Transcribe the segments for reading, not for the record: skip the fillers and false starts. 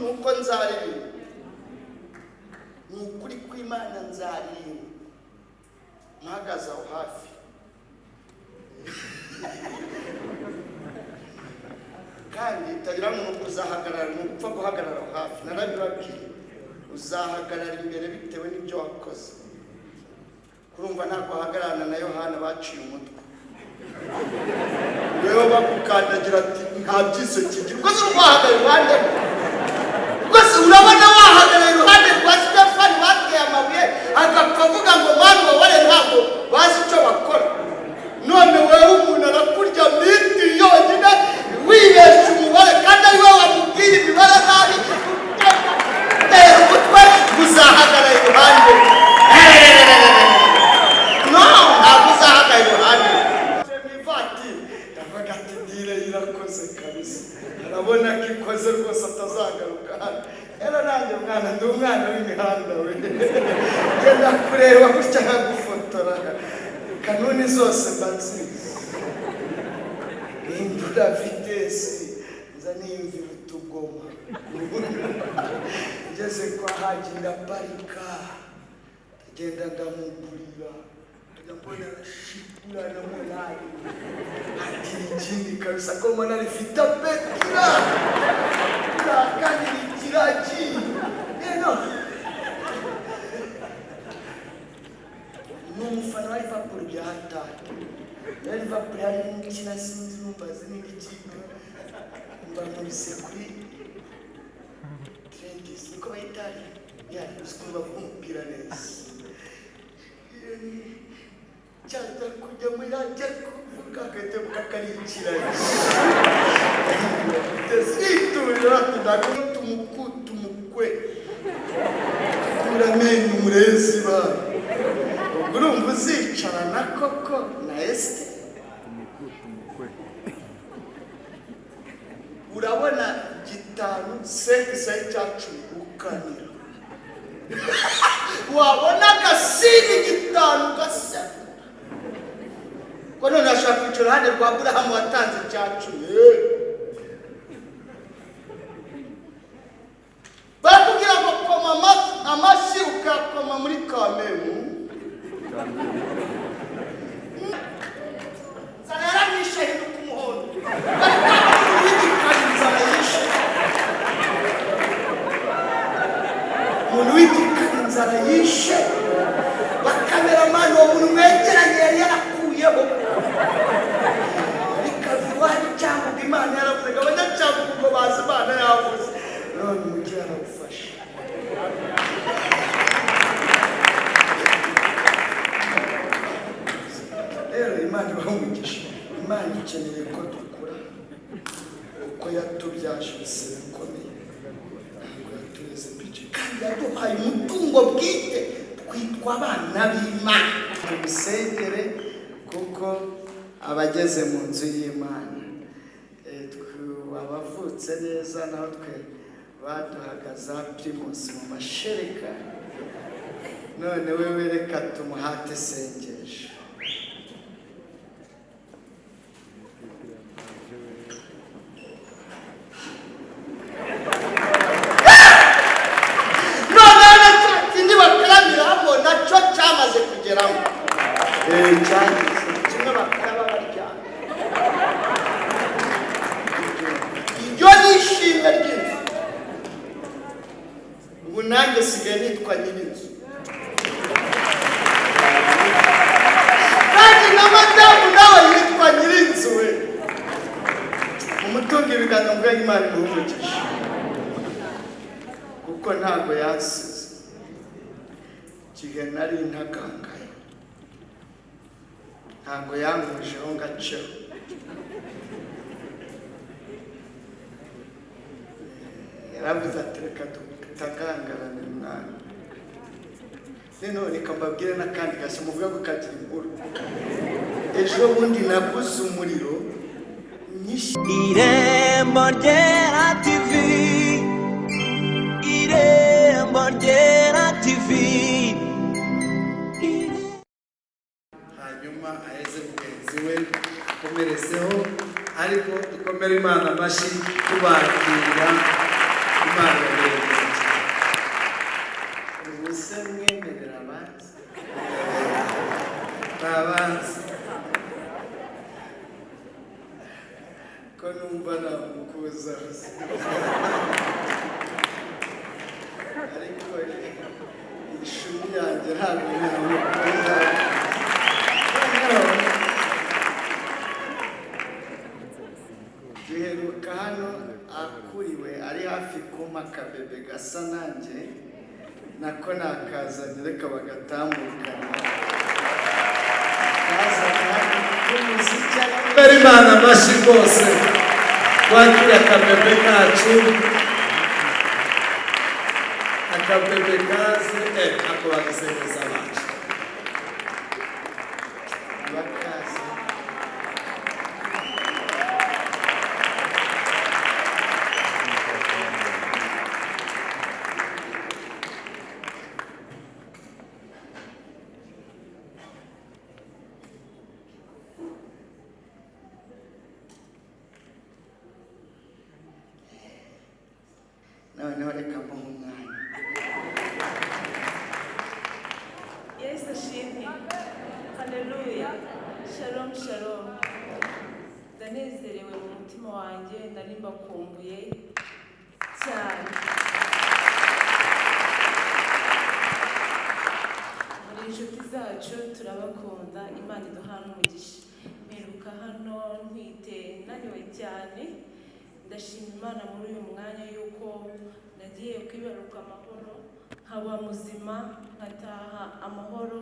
nuko nzaririmba nukuri kw'Imana nzaririmba mpagaze aho hafi kandi tagira umuntu uzahagarara n'upfa guhagarara hafi narabibabwiye uzahagarara imbere bitewe n'ibyo wakoze kurumva ntabwo hagararana na Yohana baciye umutwe wewe bakukandagira ati nta byiso kigira ubwo urwahagarara iruhande rwose urabona wahagarara iruhande rwa Stefani bateye amabuye agapfa avuga ngo mwana wabare ntabwo bazi icyo bakora none wewe umuntu arakurya miti yonyine wibesha umubare kandi ari wowe wamubwira imibare nabi tera umutwe uzahagarara iruhande no ntabwo uzahagarara iruhande ndavuga ati ndire irakoze kabisa arabona ko ikoze rwose atazagaruka hano rero nanjye mwana ndi umwana w'imihanda we genda kureba gutya nkagufotora kanuni zose mbazizi hindura vitesi nza niyumvira utugoma ngeze kwa Haji ndaparika ngenda ndamugurira ndabona arashikura na monari ati ikindi kabisa ko monari fita bekira kandi ikiraji eno n'umufana wa Liverpool byahatanye Liverpool yari n'ikina sinzi numbaze n'ikipe mba muri sekuri trendis niko bayitari yari usikuba kumpira neza cyata kujya muri rajya kuvuga gate mukakarikira tesitura tumukwe kuramenye umurezi ba urumva uzicarana koko na Esther urabona gitanu sekisa cyacu ukanira wabona gasini gitanu gasa ko none ashaka kwicara hande rwa Abrahamu watanze cyacu bakubwira ngo koma amashi ukakoma muri Kamemu sanara nisha hindu kumuhondo umuntu w'igikarinzara yishe bakameramani uwo muntu mwegeranye yari yarakuyeho bikaviwari cyangwa Imana yaravuze ngo abanyacyangwa ubwo bazi Imana yavuze none umujyi yarawufashe rero Imana ibahumugisha Imana ikeneye ko dukura uko yatubyaje ibise bikomeye ngo yatureze pice kandi yaduhaye umutungo bwite twitwa abana b'Imana tumusengere kuko abageze mu nzu y'Imana abavutse neza naho twe baduhagaza Primus mu mashereka none wewe reka tumuhate sengesho nanjye sigaye nitwa Nyirinzu kandi na madamu nawe yitwa Nyirinzu we umutunga ibiganza mbwa Imana imuhumugisha kuko ntabwo yasize kihe nari ntagangaye ntabwo yangujeho ngaceho yaravuze ati reka tagangarana mwana neno reka mbabwire n'akandi gashya muvuga ko kagira inkuru ejo bundi naguze umuriro nyinshi Irembo Ryera TV Irembo Ryera TV hanyuma aheze mugenzi we komereseho ariko dukomere Imana amashyi tubakira Imana duheruka hano akuriwe ari hafi kuma kabebe gasa nanjye nako nakazanye reka bagatambukana Imana amashyi rwose twakira akabebe kacu akabebe kaze ako bagisereza bacu bakaze noneho reka muhe umwanya. Yesu ashimwe. Haleluya. Shalom shalom. Ndanezerewe mu mutima wanjye ndari mbakumbuye cyane. Muri inshuti zacu turabakunda Imana iduhana umugisha. Mperuka hano ntwite naniwe cyane. Ndashima Imana muri uyu mwanya yuko nagiye kwibaruka amahoro nkaba muzima nkataha amahoro.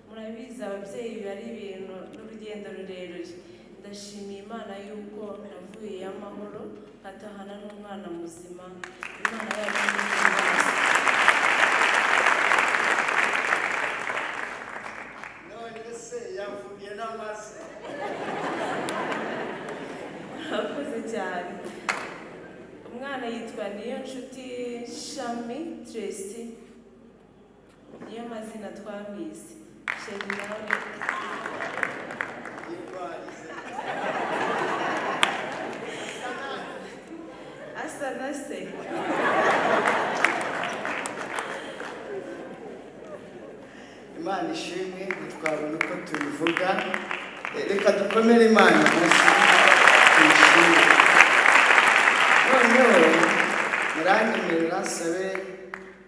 Murabizi ababyeyi bari ibintu n'urugendo rurerure. Ndashimiye Imana yuko navuye amahoro nkatahana n'umwana muzima. Imana yacu none se yavuye n'amaze murakoze cyane. Umwana yitwa Niyonshuti Shami Tracy, niyo mazina twamwise. Sheri nawe yirwarize asa na se. Imana ishimwe ntitwabona uko tubivuga reka dukomere Imana amashyi tuyishime. noneho muranyemerera nsabe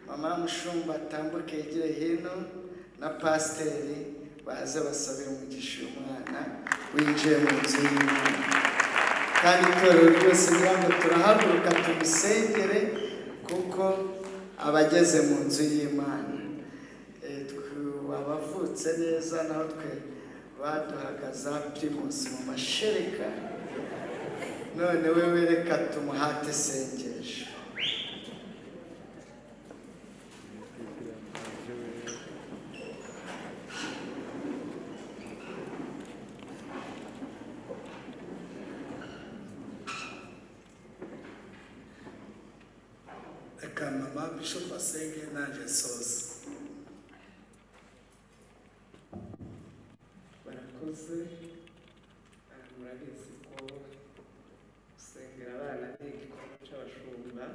mama mushumba atambuke yegere hino na pasiteri baze basabe umugisha umwana winjiye mu nzu y'Imana kandi itorero ryose ngira ngo turahaguruka tumusengere kuko abageze mu nzu y'Imana abavutse neza naho twe baduhagaza primus mu mashereka none wewe reka tumuhate sengesho. reka mama bishop asenge nanjye soze. Barakoze murabizi ko gusengera abana ni igikorwa cy'abashumba.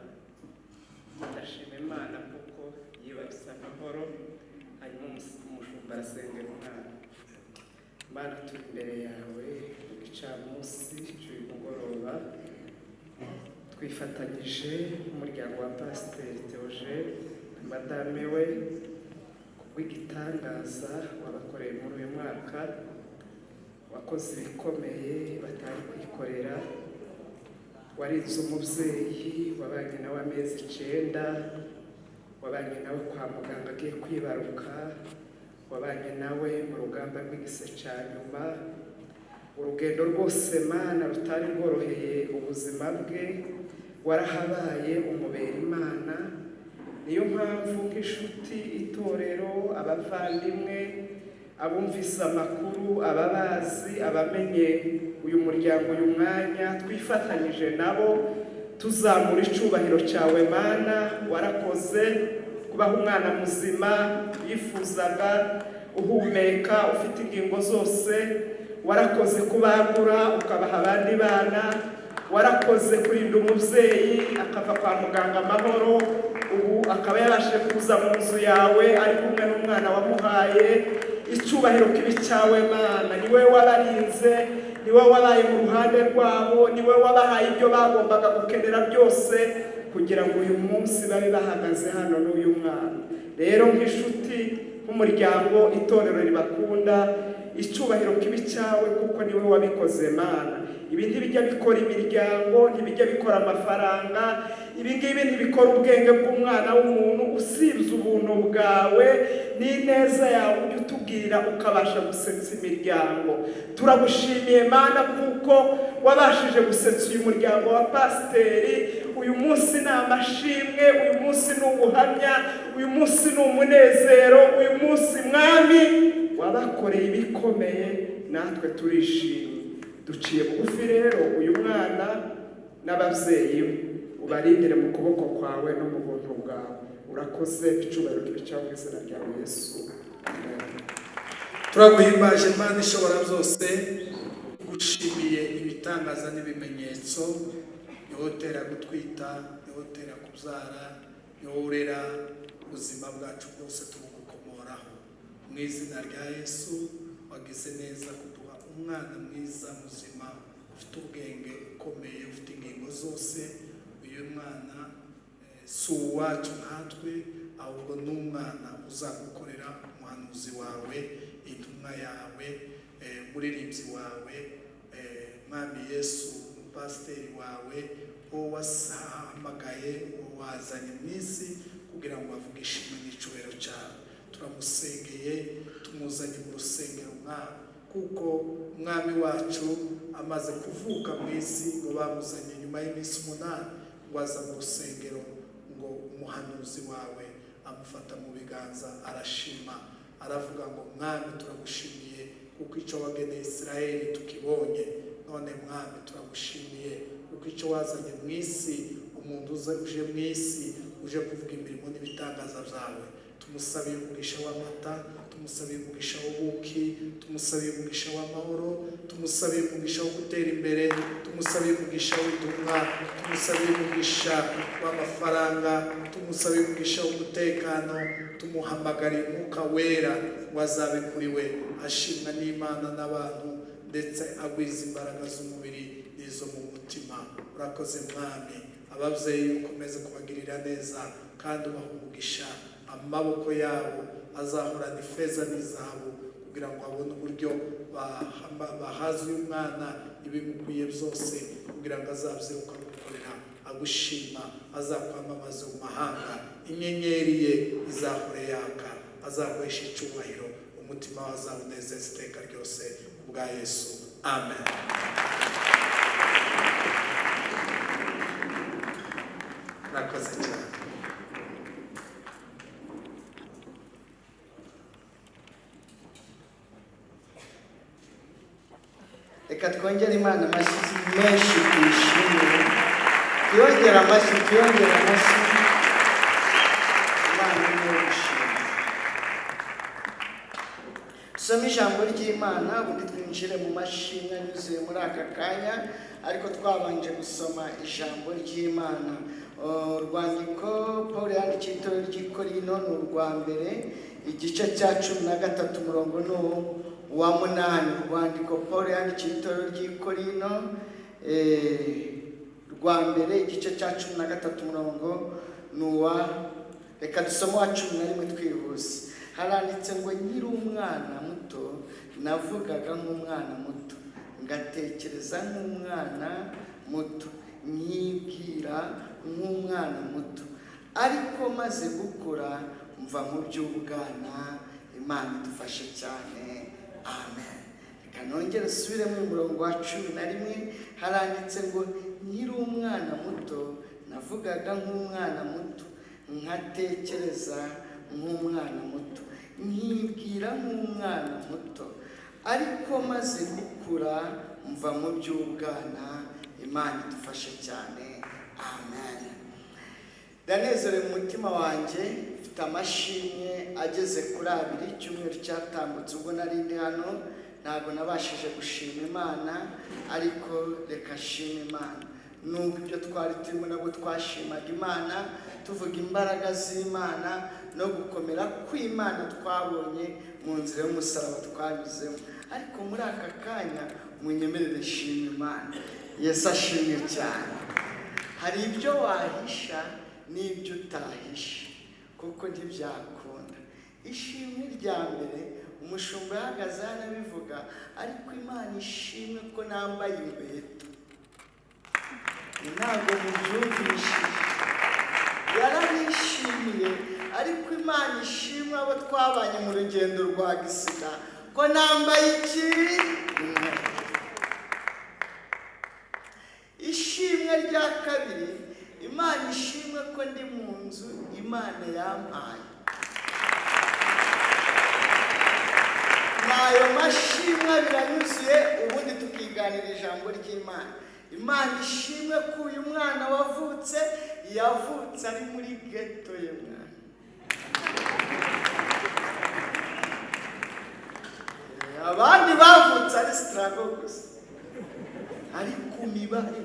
Ndashima Imana kuko yibarutse amahoro hanyuma umushumba arasengera umwana. Imana turi imbere yawe mu gicamunsi cy'uyu mugoroba twifatanyije n'umuryango wa Pasiteri Theogene na madame we kubw'igitangaza wabakoreye muri uyu mwaka. Wakoze ibikomeye batari kwikorera. Warinze umubyeyi wabanye nawe amezi 9, wabanye nawe kwa muganga agiye kwibaruka, wabanye nawe mu rugamba rw'igise cya nyuma. Urugendo rwose Mana rutari rworoheye ubuzima bwe warahabaye umubera Imana. Niyo mpamvu nk'inshuti, itorero, abavandimwe, abumvise amakuru, ababazi, abamenye uyu muryango uyu mwanya twifatanyije nabo tuzamura icubahiro cyawe Mana. Warakoze kubaha umwana muzima yifuzaga, uhumeka, ufite ingingo zose. Warakoze kubagura ukabaha abandi bana. Warakoze kurinda umubyeyi akava kwa muganga amahoro, ubu akaba yabashe kuza mu nzu yawe ari kumwe n'umwana wamuhaye. Icyubahiro kibi cyawe Mana, ni wowe wabarinze, ni wowe wabaye mu ruhande rwabo, ni wowe wabahaye ibyo bagombaga gukenera byose kugira ngo uyu munsi babe bahagaze hano n'uyu mwana. Rero nk'inshuti nk'umuryango itorero ribakunda, icyubahiro kibi cyawe kuko niwe wabikoze Mana. Ibi ntibijya bikora imiryango, ntibijya bikora amafaranga, ibi ngibi ntibikora ubwenge bw'umwana w'umuntu, usibye ubuntu bwawe n'ineza yawe ujya utubwira ukabasha gusetsa imiryango. Turagushimiye Mana kuko wabashije gusetsa uyu muryango wa pasiteri. Uyu munsi ni amashimwe, uyu munsi ni ubuhamya, uyu munsi ni umunezero, uyu munsi Mwami wabakoreye ibikomeye, natwe turishimye. Duciye bugufi rero uyu mwana n'ababyeyi be, ubarindire mu kuboko kwawe no mu buntu bwawe. Urakoze, icyubahiro kibi cyawe mu izina rya Yesu. Amen. Turaguhimbaje Mana ishobora byose, gushimiye ibitangaza n'ibimenyetso, yihutera gutwita, yihutera kubyara, yihurera ubuzima bwacu bwose tubugukomoraho. Mu izina rya Yesu wagize neza kuduha umwana mwiza muzima ufite ubwenge ukomeye, ufite ingingo zose. Uyu mwana si uwacu nkatwe, ahubwo ni umwana uzagukorera, umuhanuzi wawe, intumwa yawe, umuririmbyi wawe, Mwami Yesu, umupasiteri wawe, uwo wahamagaye, uwo wazanye mu isi kugira ngo avuge ishimwe n'icyubahiro cyawe. Turamusengeye, tumuzanye mu rusengero mwawe, kuko umwami wacu amaze kuvuka mu isi ngo bamuzanye nyuma y'iminsi 8 ngo aza mu rusengero, ngo umuhanuzi wawe amufata mu biganza arashima, aravuga ngo Mwami turagushimiye kuko icyo wageneye Israeli tukibonye. None Mwami turagushimiye kuko icyo wazanye mu isi, umuntu uje mu isi uje kuvuga imirimo n'ibitangaza byawe. Tumusabiye umugisha w'amata, tumusabiye umugisha w'ubuki, tumusabiye umugisha w'amahoro, tumusabiye umugisha wo gutera imbere, tumusabiye umugisha w'intumwa, tumusabiye umugisha w'amafaranga, tumusabiye umugisha w'umutekano. Tumuhamagariye umwuka wera wazabe kuri we, ashimwa n'Imana n'abantu, ndetse agwiza imbaraga z'umubiri n'izo mu mutima. Urakoze Mwami, ababyeyi ukomeze kubagirira neza kandi ubaha umugisha. Amaboko yabo azahorana ifeza n'izahabu kugira ngo abone uburyo bahaza uyu mwana ibimukwiye byose, kugira ngo azabyiruka gukorera agushima, azakwamamaza mu mahanga. Inyenyeri ye izahore yaka, azaguhesha icyubahiro, umutima we azawunezeza iteka ryose kubwa Yesu. Amen. Urakoze cyane. Reka twongere Imana amashyi menshi tuyishimire. Tuyongere amashyi, tuyongere amashyi. Imana niyo ishimwe. Dusome ijambo ry'Imana, ubundi twinjire mu mashimwe anyuze muri aka kanya, ariko twabanje gusoma ijambo ry'Imana. Urwandiko Pawulo yandikiye itorero ry'i Korinto ni urwa mbere, igice cya 13 umurongo wa 8. Urwandiko Pawulo yandikiye itorero ry'i Korinto rwa mbere, igice cya 13 umurongo reka dusome wa 11 twihuse. Haranditse ngo nkiri umwana muto navugaga nk'umwana muto, ngatekereza nk'umwana muto, nkibwira nk'umwana muto, ariko maze gukura mva mu by'ubwana. Imana idufashe cyane. Amen. Reka nongere subire mu murongo wa 11. Haranditse ngo nkiri umwana muto navugaga nk'umwana muto, nkatekereza nk'umwana muto, nkibwira nk'umwana muto, ariko maze gukura mva mu by'ubwana. Imana idufashe cyane. Amen. Ndanezerewe mu mutima wanjye, mfite amashimwe ageze kuri 2. Icyumweru cyatambutse ubwo nari ndi hano ntabwo nabashije gushima Imana, ariko reka shima Imana. Nubwo ibyo twari turimo nabwo twashimaga Imana, tuvuga imbaraga z'Imana no gukomera kw'Imana twabonye mu nzira y'umusaraba twanyuzemo. Ariko muri aka kanya munyemerere shima Imana. Yesu ashimwe cyane. Hari ibyo wahisha n'ibyo utahisha, kuko ntibyakunda. ishimwe rya mbere umushumba yahagaze hano abivuga, ariko Imana ishimwe ko nambaye inkweto. Ntabwo mubyumvishije, yaranishimiye, ariko Imana ishimwe abo twabanye mu rugendo rwa Gisiga ko nambaye ikiri inkweto. Ishimwe rya kabiri, Imana ishimwe ko ndi mu nzu Imana yampaye. Nayo mashimwe biranyuzuye, ubundi tukiganira ijambo ry'Imana. Imana ishimwe ko uyu mwana wavutse yavutse ari muri ghetto ye mwana. Abandi bavutse ari struggle gusa, ari ku mibare.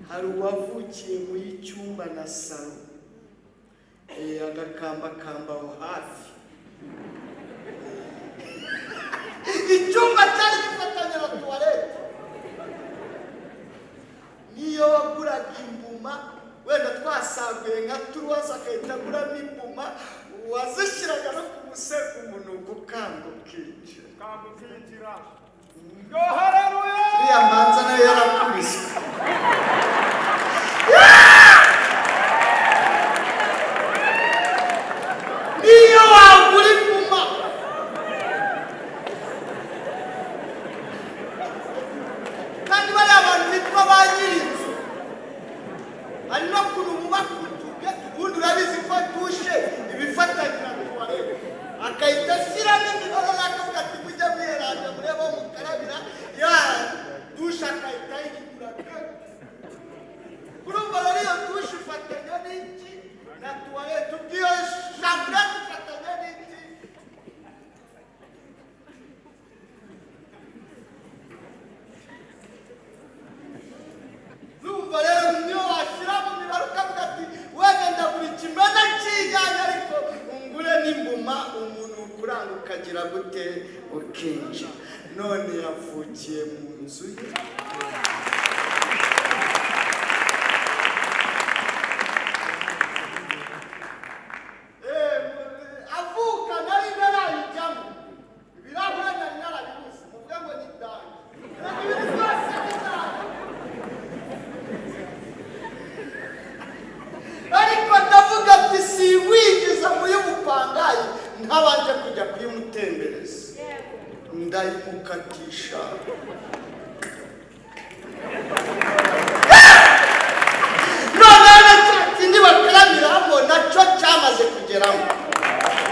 Hari uwavukiye muri cyumba na salo, agakambakamba aho hafi. Icyumba cyari gifatanye na tuwarete. Niyo waguraga imbuma, wenda twasaguye nka turuwasa akahita aguramo imbuma, wazishyiraga no ku musego umunuko ukanga ukinjira. Uriya manza nayo yarakubiswe. Niyo wagura imbuma, kandi bariya abantu bitwa ba nyirinzu, hari no kuntu mubakutuge, ubundi urabizi ko dushe ibifatanye na tuwarete, akahita ashyiramo imibare akavuga ati mujye mwiheranja murebe aho mukarabira, ya dushe akahita ayigura. Urumva rero iyo dushe ifatanya n'iki na tuwarete, ubwiyo shambure ifatanya n'iki. Urumva rero niyo washyira mu mibare ukavuga ati wenda ndagura ikimeze cy'ijyanye, ariko ungure n'imbuma, umuntu ukuranga ukagira gute ukinjira. None yavukiye mu nzu ye. Avuka nari narayijyamo, ibirahure nari narabibuze, muvuga ngo ni dani. Ibintu byose ni dani. Ariko ndavuga ati siwinjiza mu y'ubupangayi ntabanje kujya kuyimutembereza, ndayimukatisha. None cya kindi bakarabiramo nacyo cyamaze kugeramo.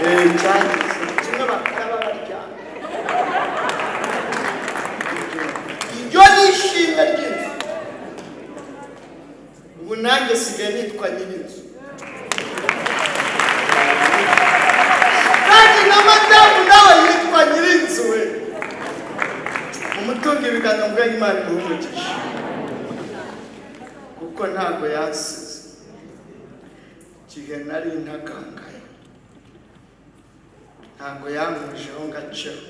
Cyanditse kimwe bakaraba baryama. Iryo ni ishimwe ry'inzu. Ubu nanjye sigaye nitwa nyirinzu, kandi na madamu nawe yitwa nyirinzu. We umutunga ibiganza mbwa Imana imuhumugisha, kuko ntabwo yansize igihe nari ntagangaye, ntabwo yankujeho ngaceho.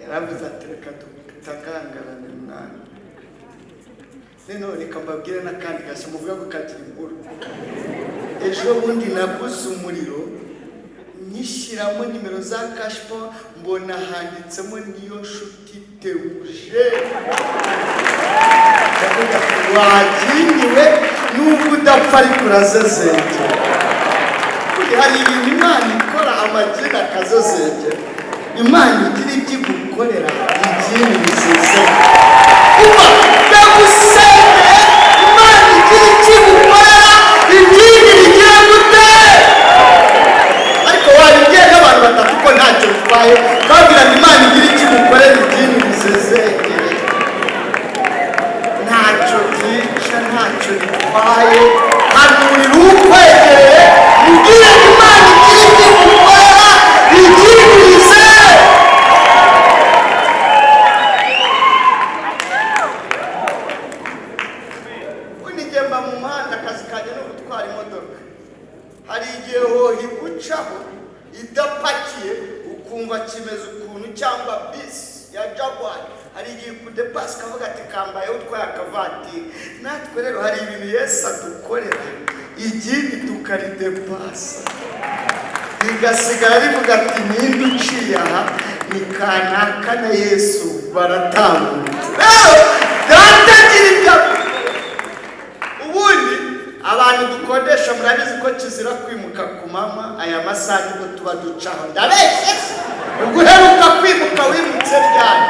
Yaravuze ati reka tutagangarane mwana. None reka mbabwire n'akandi gashya muvuga ko kagira inkuru. Ejo bundi naguze umuriro, nyishyiramo nimero za kashipo, mbona handitsemo niyo nshuti Teuje. Ndavuga ati wagingiwe n'ubwo udapfa ariko urazezengera. Hari ibintu Imana ikora amagini akazezengera. Imana igira ibyo igukorera igini bisezera. Kuba ndagusenge Imana igira ibyo igukorera igini bigira gute. Ariko wabibwiye n'abantu batatu ko ntacyo bitwaye, babwira ngo Imana igira ibyo igukorera igini bisezengere. Ntacyo byica, ntacyo bitwaye, hanurira ukwegereye ubwire ngo Imana igira ibyo igukorera igini bisezengere. Unigema mu muhanda, akazi kanjye no gutwara imodoka. Hari igihe hohigucaho idapakiye ukumva kimeze ukuntu, cyangwa bisi ya Jaguar hari igihe kudepasi kavuga ati kambaye utwaye akavatiri. Natwe rero hari ibintu Yesu adukorera igindi tukaridepasa bigasigara rivuga ati ninde uciye aha ni kanaka na Yesu baratambutse. Datagira ibyo ubundi abantu dukodesha murabizi ko kizira kwimuka ku mama aya masaha nibwo tuba ducaho. Ndabeshye ubwo uheruka kwimuka wimutse ryari?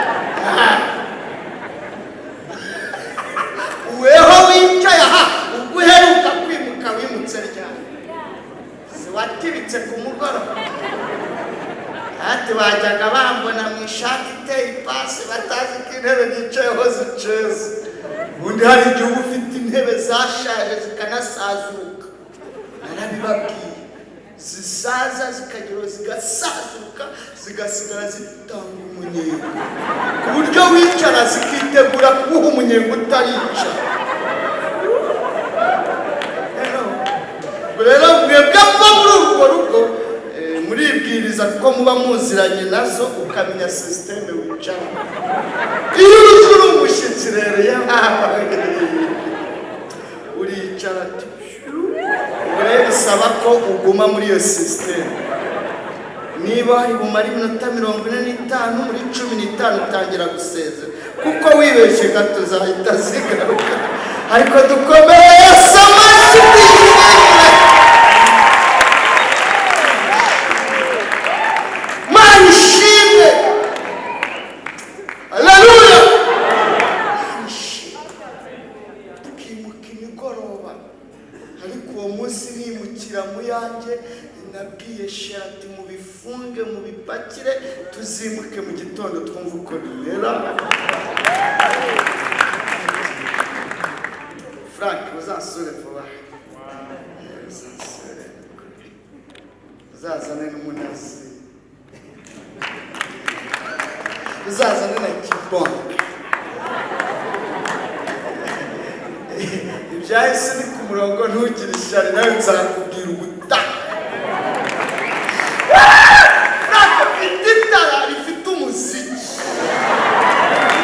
Weho wicaye aha ubwo uheruka kwimuka wimutse ryari? Si watibitse ku mugoroba? Ati bajyaga bambona mu ishati iteye ipasi batazi ko intebe nicayeho ziceze. Ubundi hari igihe uba ufite intebe zashaje zikanasazuka. Narabibabwiye zisaza zikagera zigasazuka zigasigara zitanga umunyenga ku buryo wicara zikitegura kubuha umunyenga utarica. Rero mwebwe muba muri urwo rugo muribwiriza kuko muba muziranye nazo ukamenya sisiteme wicara. Iyo uri umushyitsi rero uricara rero bisaba ko uguma muri iyo sisiteme. Niba hari bumara iminota 45 muri 15 utangira gusezera kuko wibeshye gato zahita zigaruka. Ariko dukomeye samashyi manishime. Haleluya. Tukimuka imigoroba ariko uwo munsi nimukira mu yanjye nabwiye Sherati mu bifunge mu bipakire tuzimuke mu gitondo twumva uko bimera. Frank uzasure vuba. Uzazane n'umunazi. Uzazane na kibonke. Ibyahise ni ku murongo ntugire ishyari nawe nzakubwira ubutaha. Itara rifite umuziki.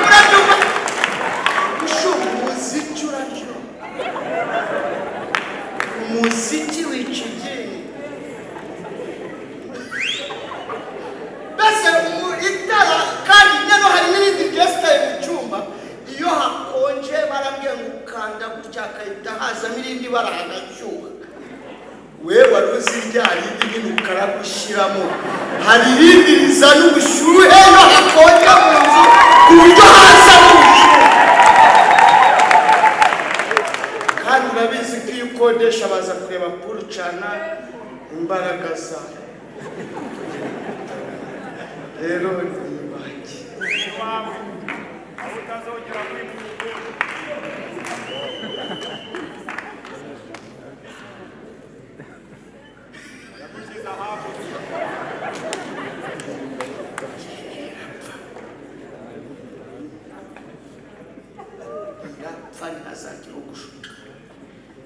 Urabyumva? Ushumba umuziki uraryo. Umuziki w'ikigeni. Bese itara kandi nyano hari n'ibindi byesitaye mu cyumba. Iyo hakonje barambwiye ngo ukanda gutya akahita hazamo irindi bara hagacyuka. Wewe waruzi ryari ibintu ukaragushyiramo. Hari irindi rizana ubushyuhe no hakonje mu nzu ku buryo hazamo ubushyuhe. Kandi urabizi ko iyo ukodesha baza kureba purucana imbaraga zayo. Rero nibaki fani azagira ugushuka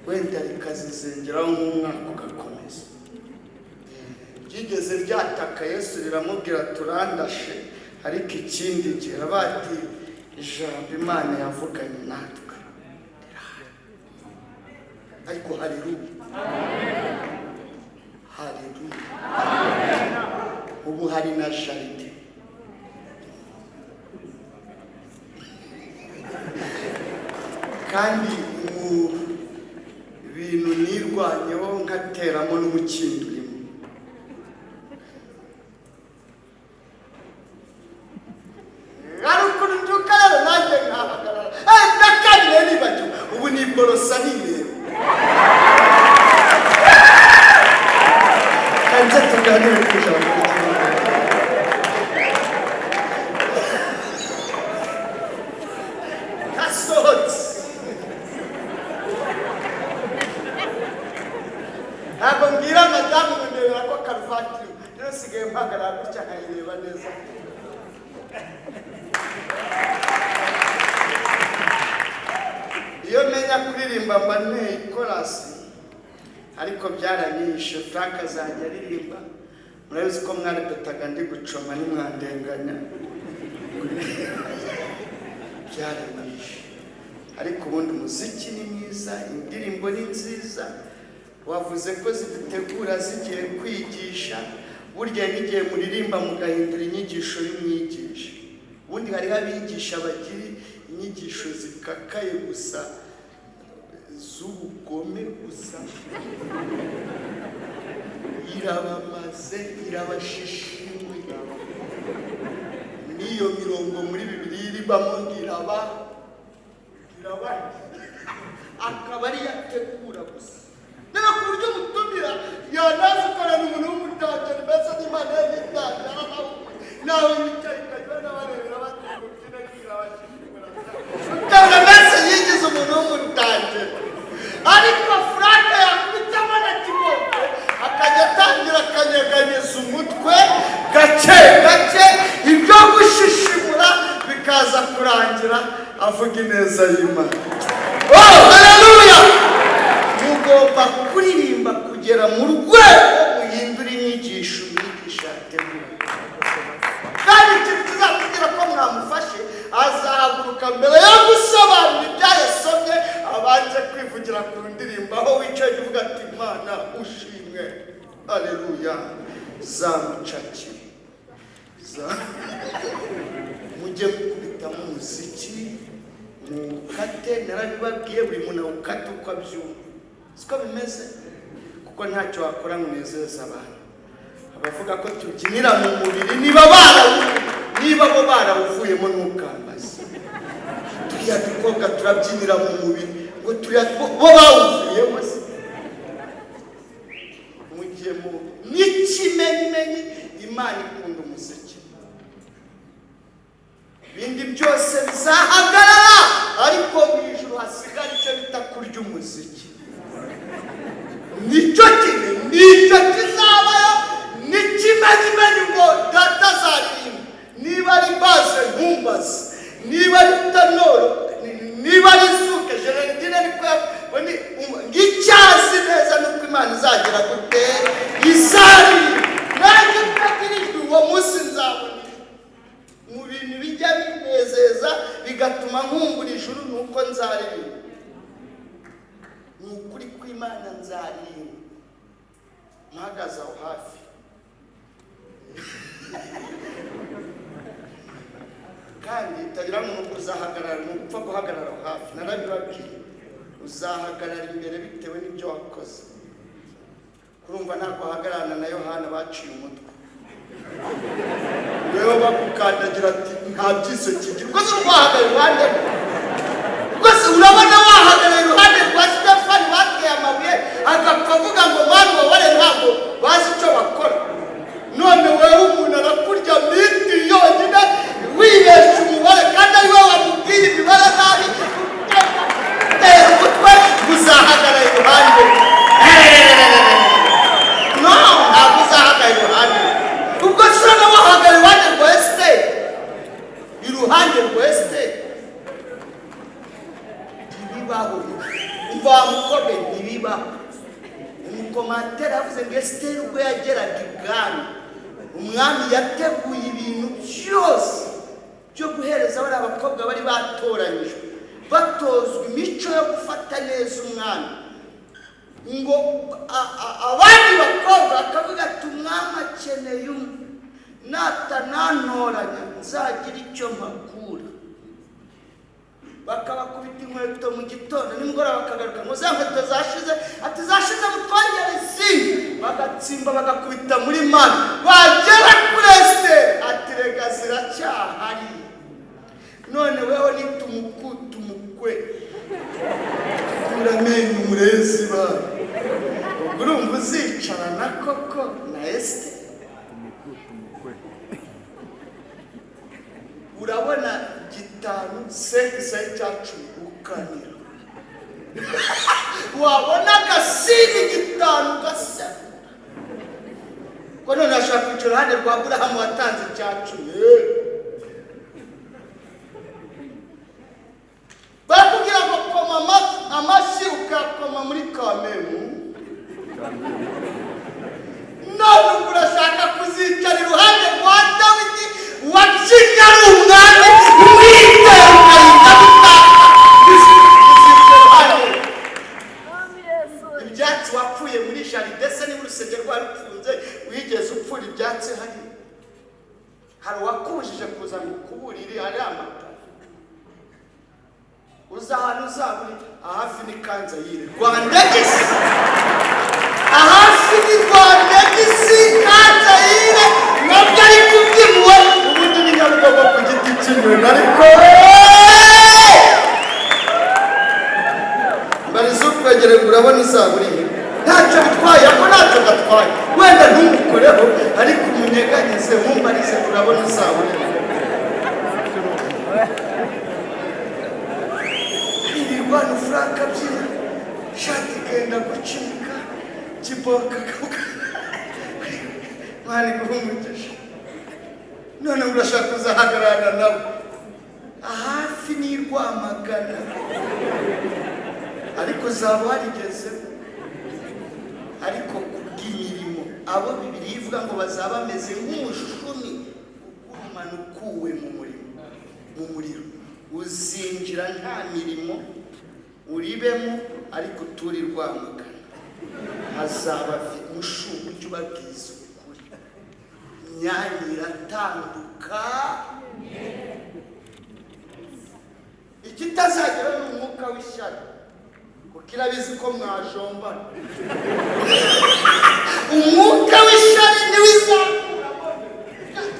wenda rikazizengeraho nk'umwaka ugakomeza. Ryigeze ryataka Yesu riramubwira turandashe ariko ikindi gihe bati ijambo Imana yavuganye natwe ariko haleluya. Haleluya. Ubu hari na jaride. Kandi mu bintu nirwanyeho ngateramo n'umukindo urimo. Ariko nduka rero nanjye nkahagarara. Ndakanye nibajyo ubu ni borosa nireba. Kanze tuganire ku ijambo. Ntabwo mbwira madamu ndebera ko karuvati rero sigaye mpagarara gutya nkayireba neza. Iyo menya kuririmba mba nteye korasi ariko byaranyishe. Frank azajya aririmba murabizi ko mwarepetaga ndi gucoma nimwandenganya. byaranyishe. Ariko ubundi umuziki ni mwiza, indirimbo ni nziza, wavuze ko zidutegura zigiye kwigisha. Burya n'igihe muririmba mugahindura inyigisho y'umwigisha. Ubundi hariho abigisha bagira inyigisho zikakaye gusa, z'ubugome gusa, irabamaze, irabashishimwe. N'iyo mirongo muri Bibiliya iribamo ngiraba akaba ari yategura gusa. Nera ku buryo mutumira yanaza ukorana umuntu w'umutangira mbese n'Imana y'Imana nawe wicaye ukajya n'abarebera batukubyina kirabashishimura. Utabona mbese yigize umuntu w'umutangira, ariko Frank yakubitamo na kiboko akajya atangira akanyeganyeza umutwe gake gake, ibyo gushishimura bikaza kurangira avuga ineza y'Imana. Oh, haleluya! Mugomba kuririmba kugera mu rwego muhindura inyigisho umwigisha yateguye. Kandi ikintu kizakubwira ko mwamufashe, azahaguruka mbere yo gusobanura ibyo yasomye abanje kwivugira ku ndirimbo, aho wicaye uvuga ati Imana ushimwe, haleluya, zamucaki mujye mukubitamo umuziki, mukate. Narabibabwiye buri muntu awukate uko abyumva, siko bimeze, kuko ntacyo wakora ngo unezeze abantu. Abavuga ko tubyinira mu mubiri, niba bo barawuvuyemo ntukambaze. Turiya dukobwa turabyinira mu mubiri ngo turiya bo bawuvuyemo se. Mugiye mu n'ikimenyimenyi, Imana ikunda umuziki. Ibindi byose bizahagarara, ariko mu ijuru hasigara icyo bita kurya umuziki. Nicyo kizabayo, n'ikimenyimenyi ngo data azaririmba. Niba ari baze nkumbaze, niba ari tanoro, niba ari suke Gerardine, ariko ngicyazi neza nuko Imana izagera gute izaririmba. Nanjye utagirijwe uwo munsi nzabona mu bintu bijya binezeza bigatuma nkumbura ijuru, nuko nzaririmba. Ni ukuri kw'Imana nzaririmba mpagaze aho hafi. Kandi utagira umuntu uzahagarara, ni upfa guhagarara aho hafi. Narabibabwiye, uzahagarara imbere bitewe n'ibyo wakoze. Kurumva ntabwo wahagararana na Yohana baciye umutwe, wewe bakukandagira ati nta byiso kigira. Rwose urwahagaye iruhande rwose, urabona wahagaye iruhande rwa Stefani bateye amabuye agapfa avuga ngo mwana wabare ntabwo bazi icyo bakora. None wewe umuntu arakurya miti yonyine wibesha umubare, kandi ari wowe wamubwira imibare nabi, utera umutwe, uzahagarara iruhande. No, ntabwo uzahagarara iruhande. Ubwo sura na wahagarara iruhande rwa Esiteri, iruhande rwa Esiteri ntibibaho. Umva mukome, ntibibaho. Umukomateri avuze ngo Esiteri ubwo yageraga ibwami, umwami yateguye ibintu byose byo guhereza bari abakobwa bari batoranyijwe, batozwa imico yo gufata neza umwami. Ngo abandi bakobwa akavuga ati umwami akeneye umwe, natanantoranya nzagira icyo mpakura. Bakabakubita inkweto mu gitondo, nimugoroba bakagaruka ngo za nkweto zashize, ati zashize mutwongere izindi. Bagatsimba bagakubita muri mani, bagera kuri Esiteri ati rega ziracyahari. None wewe nitumukuta umukwe uramenye umurezi bawe, ubwo urumva uzicarana koko na Esiteri? Urabona gitanu sekisa cy'icumi ukanira, wabona agasini gitanu gasa ko none ashaka kwicara iruhande rwa Aburahamu watanze icyacumi. Bakubwira ngo koma amashyi ukakoma muri Kamemu, none urashaka kuzicara iruhande rwa Dawidi wacinya ari umwami wambujije kuza ngo kuburire hari amata uzahana uzaburi ahafi ni Kanzayire Rwanda gisi ahafi ni Rwanda gisi Kanzayire nabyo ari kubyimuwe ubundi ni Nyabugogo ku giti cy'inyoni ariko mbarizo kwegere urabona izaburi ntacyo bitwaye ko ntacyo gatwaye wenda ntumukoreho ariko umunyeganyize mumbarize urabona izaburi irwana Franka byina shati kenda gucika kiboka mwari guhumugisha none urashaka kuzahagarara nabo ahafi ni Rwamagana ariko zaba warigeze ariko kubw'imirimo abo Bibiliya ivuga ngo bazaba bameze nk'umushumi ugurumana ukuwe mu muriro uzinjira nta mirimo uribemo ariko turi Rwamagana hazaba umushumi ujya ubabwiza ukuri imyanya iratanduka ikitazagera ni umwuka w'ishyari kuko irabizi ko mwajombana umwuka w'ishyari niwe izakuramo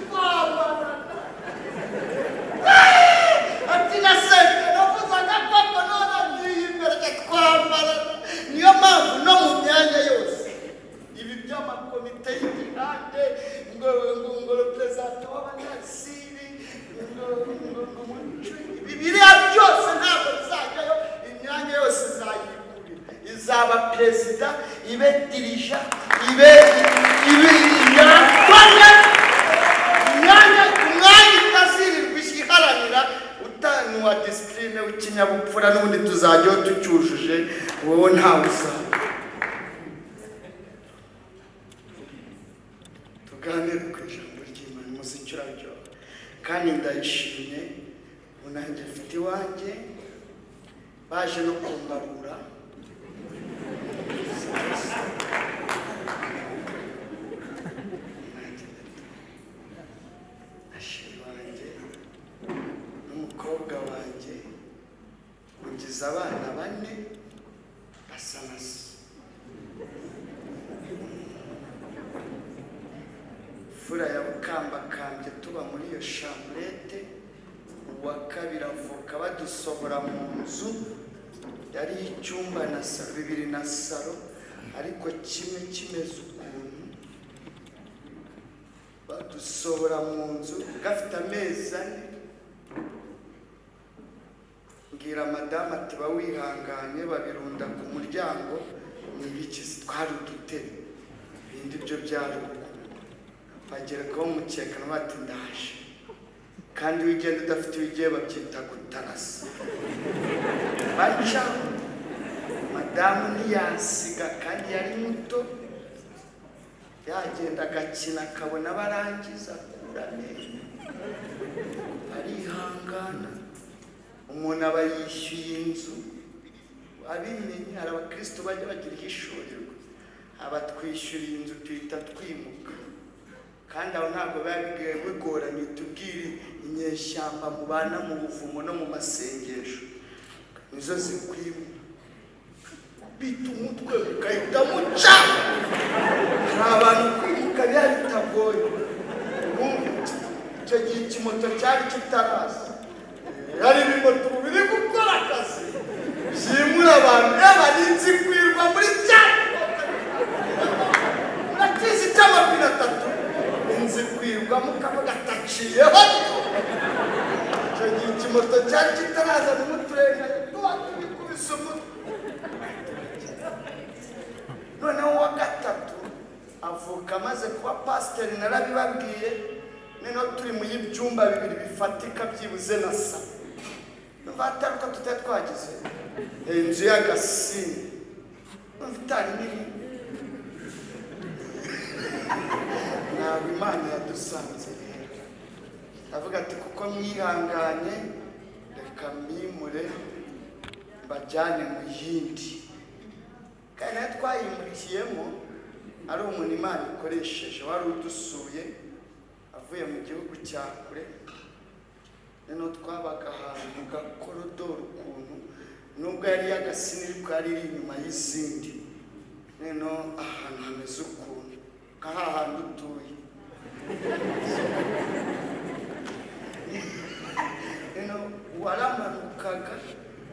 twabana ati nasenge navuzaga koko none ngiye imbere twambara niyo mpamvu no mu myanya yose ibi by'amakomite y'igihande ngo perezida w'abanyasiri Bibiliya byose ntabwo bizajyayo imyanya yose izayigurira izaba perezida ibe dirija ibe imyanya itazirirwa iharanira utanu wa disipurine w'ikinyabupfura n'ubundi tuzajyaho tucyujuje wowe ntawe uzaba tuganire ku ijambo ry'Imana umuziki uraryoha kandi ndayishimye unanjye mfite iwanjye baje no kumbarura ashiri wanjye n'umukobwa wanjye ungize abana 4 basa na se fura ya Bukambakambye tuba muri iyo chambrette uwa kabiri avuka badusohora mu nzu yari icyumba na salo 2 na salo ariko kimwe kimeze ukuntu badusohora mu nzu gafite amezi 4 mbwira madamu ati bawihanganye babirunda ku muryango n'ibiki twari udutebe ibindi byo byari bagera ko mukeka bati ndaje kandi wigenda udafite ibigiye babyita gutarasa baca madamu ntiyasiga kandi yari muto yagenda agakina akabona barangiza kurane arihangana umuntu aba yishyuye inzu abimenye hari abakristo bajya bagira ihishurirwa abatwishyuriye inzu tuhita twimuka kandi aho ntabwo biba bigoranye tubwire inyeshyamba mubana mu buvumo no mu masengesho nizo zikwimu bita umutwe ukahita muca hari abantu kwimuka byari bitagoye icyo gihe ikimoto cyari kitaraza hari ibimoto biri gukora akazi byimura abantu n'abarinzi kwirwa muri cyane murakizi cy'amapine 3 kwirwa mukavuga ataciyeho icyo gihe ikimoto cyari kitaraza n'umuturenge tuba tubikubise umutwe noneho uwa 3 avuka amaze kuba pasiteri narabibabwiye noneho turi mu y'ibyumba 2 bifatika byibuze na sa atari uko tutari twagize inzu y'agasini numva itari nini ntabwo Imana yadusanze rero avuga ati kuko mwihanganye reka mwimure mbajyane mu yindi kandi nayo twayimurikiyemo ari umuntu Imana ikoresheje wari udusuye avuye mu gihugu cya kure neno twabaga ahantu mu gakorodoro ukuntu nubwo yari y'agasiniri bwari iri inyuma y'izindi neno ahantu hameze ukuntu nk'ahantu utuye neno waramanukaga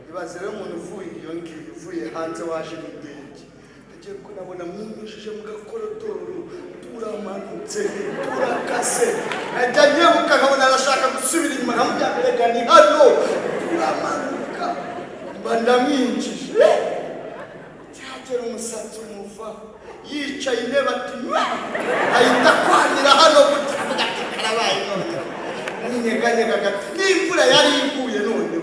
ibaze rero umuntu uvuye iyo ngiyo uvuye hanze waje n'indege agiye kunabona munyujije mu gakorodoro turamanutse turakase ajya nyebuka nkabona arashaka gusubira inyuma nkamujyanirega ni hano turamanuka mba ndamwinjije cyagera umusatsi umuvaho yicaye intebe ati ahita akwanira hano gutya avuga ati karabaye none ninyeganyega gati n'imvura yari iguye noneho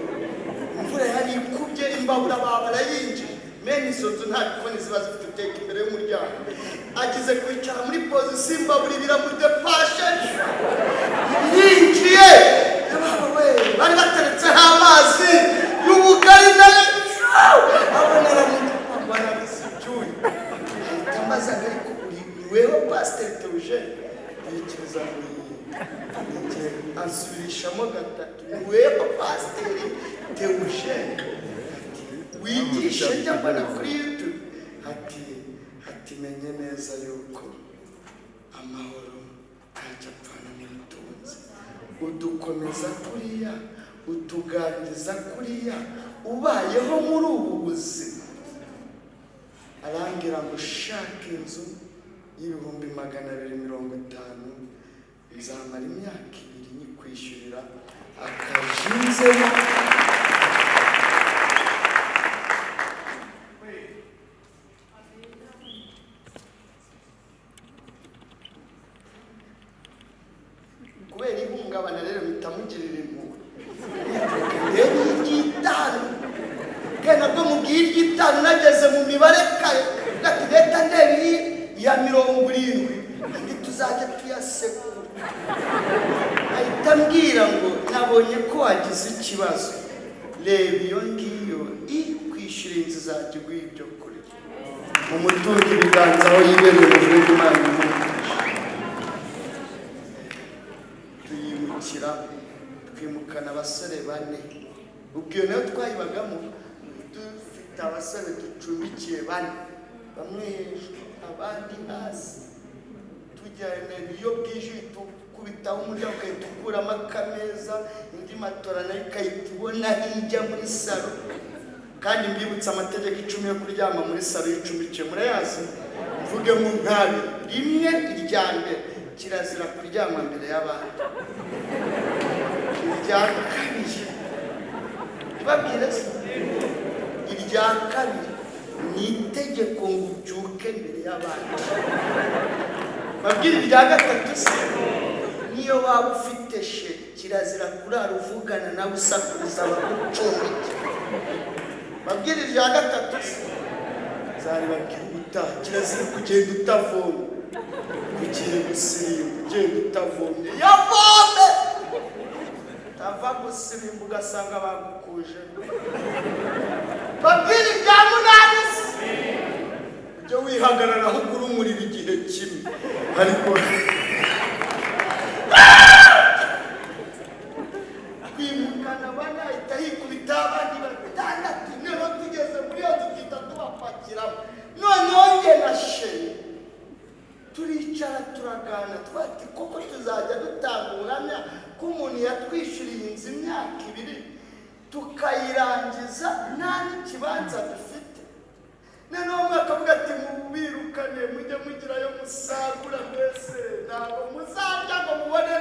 imvura yari ikubye imbabura barayinjije mene izo nzu nta bikoni ziba zifite uteka imbere y'umuryango agize kwicara muri pozisiyo imbabura biramudepashe yinjiye bari bateretseho amazi y'ubugari nayo abona aramutse ibyuya ahita amaze ariko uriweho pasiteri Theogene yikiriza ansubirishamo gatatu niweho pasiteri Theogene wigisha njya mbona kuri YouTube ati menye neza yuko amahoro ntacyo apfana n'ubutunzi udukomeza kuriya utuganiriza kuriya ubayeho muri ubu buzima arambwira ngo shaka inzu y'ibihumbi 250 nzamara imyaka 2 nyikwishyurira akajinzemo kubera ihungabana rero bitamugirira impuhwe rero iry'itanu kandi nabwo mubwiye iry'itanu nageze mu mibare kare gati leta ndebe ya 70 kandi tuzajya tuyasekura ahita ambwira ngo nabonye ko wagize ikibazo reba iyo ngiyo kwishyura inzu izajya iguha ibyo kurya mu mutungo ibiganza aho yibereye mu gihugu Imana twimukana abasore 4 ubwo nayo twayibagamo dufite abasore ducumbikiye 4 bamwe hejuru abandi hasi tujyane iyo bwije tukubitaho umuryango ukayitukuramo akameza indi matora nayo ikayitubona hirya muri salo kandi mbibutsa amategeko 10 yo kuryama muri salo y'icumbikiye murayazi mvuge mu nkabi rimwe irya mbere kirazira kuryama mbere y'abandi irya kabiri babwire irya kabiri ni itegeko ngo ubyuke mbere y'abandi babwire irya gatatu se niyo waba ufite she kirazira kurara uvugana nawe usakuriza abagucumbike babwire irya gatatu se zari babwire utaha kirazira kugenda utavomye ugiye gusirimba ugenda utavomye yavome tava gusirimba ugasanga bagukuje babwire ibya 8 ujye wihagarara aho urumurira igihe kimwe ariko kwimukana banahita hikubita abandi 6 niho tugeze muri iyo dukita tubapakiramo noneho nge na sheri turicara turagana twati koko tuzajya dutanga ubuhamya ko umuntu yatwishyuriye inzu imyaka 2 tukayirangiza nta n'ikibanza dufite noneho mwakavuga ati mubirukane mujye mugirayo musagura mbese ntabwo muzajya ngo mubone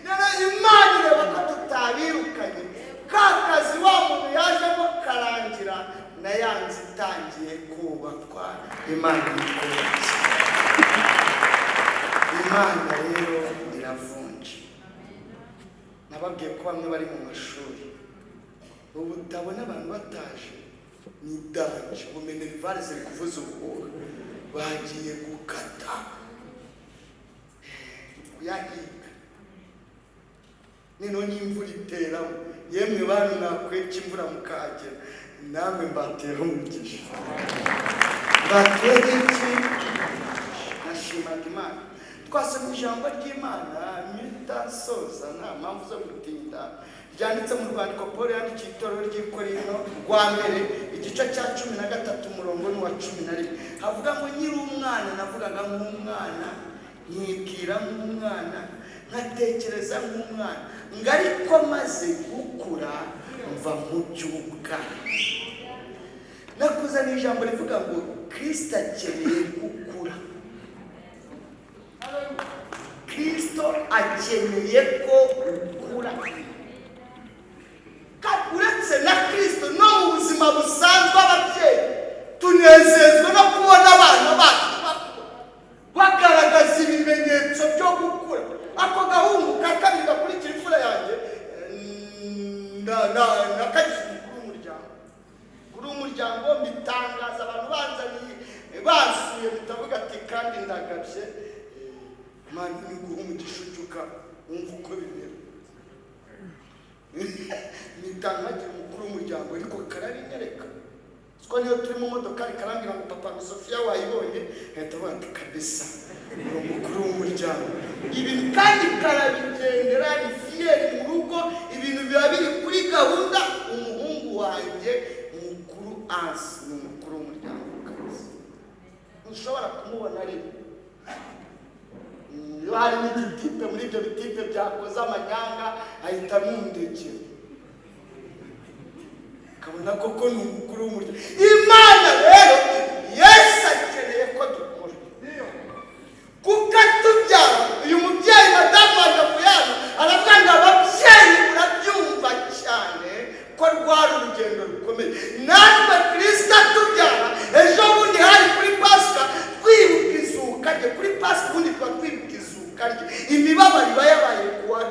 none Imana ireba ko tutabirukanye ka kazi wa muntu yajemo karangira na yanze itangiye kubakwa Imana ikubatse Imana rero iravunje nababwiye ko bamwe bari mu mashuri ubu utabona abantu bataje ni danje mu minerivare ziri kuvuza ubuhuha bagiye gukata kuyahiga nino n'imvura iteramo yemwe bantu nakweka imvura mukagera namwe mbatera umugisha batwege iki nashimaga Imana twasomye ijambo ry'Imana mitasoza nta mpamvu zo gutinda ryanditse mu rwandiko Paul yandikiye itorero ry'Ikorinto rwa mbere igice cya 13 umurongo ni wa 11 havuga ngo nyiri umwana navugaga nk'umwana nkibwira nk'umwana nkatekereza nk'umwana ngariko maze gukura mva mu by'ubwana. Nakuzana ijambo rivuga ngo Kristo akeneye gukura. Kristo akeneye ko ukura. Uretse na Kristo no mu buzima busanzwe ababyeyi tunezezwa no kubona abana bacu bagaragaza ibimenyetso byo gukura. Ako gahungu ka kabiri gakurikira imfura yanjye nakagize kuri umuryango mbitangaza abantu banzaniye basuye bitavuga ati kandi ndagabye Imana iguha umugisha ujuka wumva uko bimera. Nitangagira umukuru w'umuryango ariko karabinyereka siko niyo turi mu modoka karambira ngo papa Sofia wayibonye ahita avuga ati kabisa umukuru w'umuryango ibintu kandi karabigendera ni fieri mu rugo ibintu biba biri kuri gahunda. Umuhungu wanjye mukuru asi ni umukuru w'umuryango kabisa ushobora kumubona ari iyo hari n'igitipe muri ibyo bitipe byakoze amanyanga ahita amundekera kabona koko ni umukuru w'umuryango. Imana rero Yesu akeneye ko dukora kuko tubyara uyu mubyeyi madamu Nyamuyana aravuga ngo ababyeyi murabyumva cyane ko rwari urugendo rukomeye. Natwe Kristo tubyara ejo bundi hari kuri Pasika twibuka izuka rye kuri Pasika ubundi twa twibuka izuka rye imibabaro iba yabaye ku wa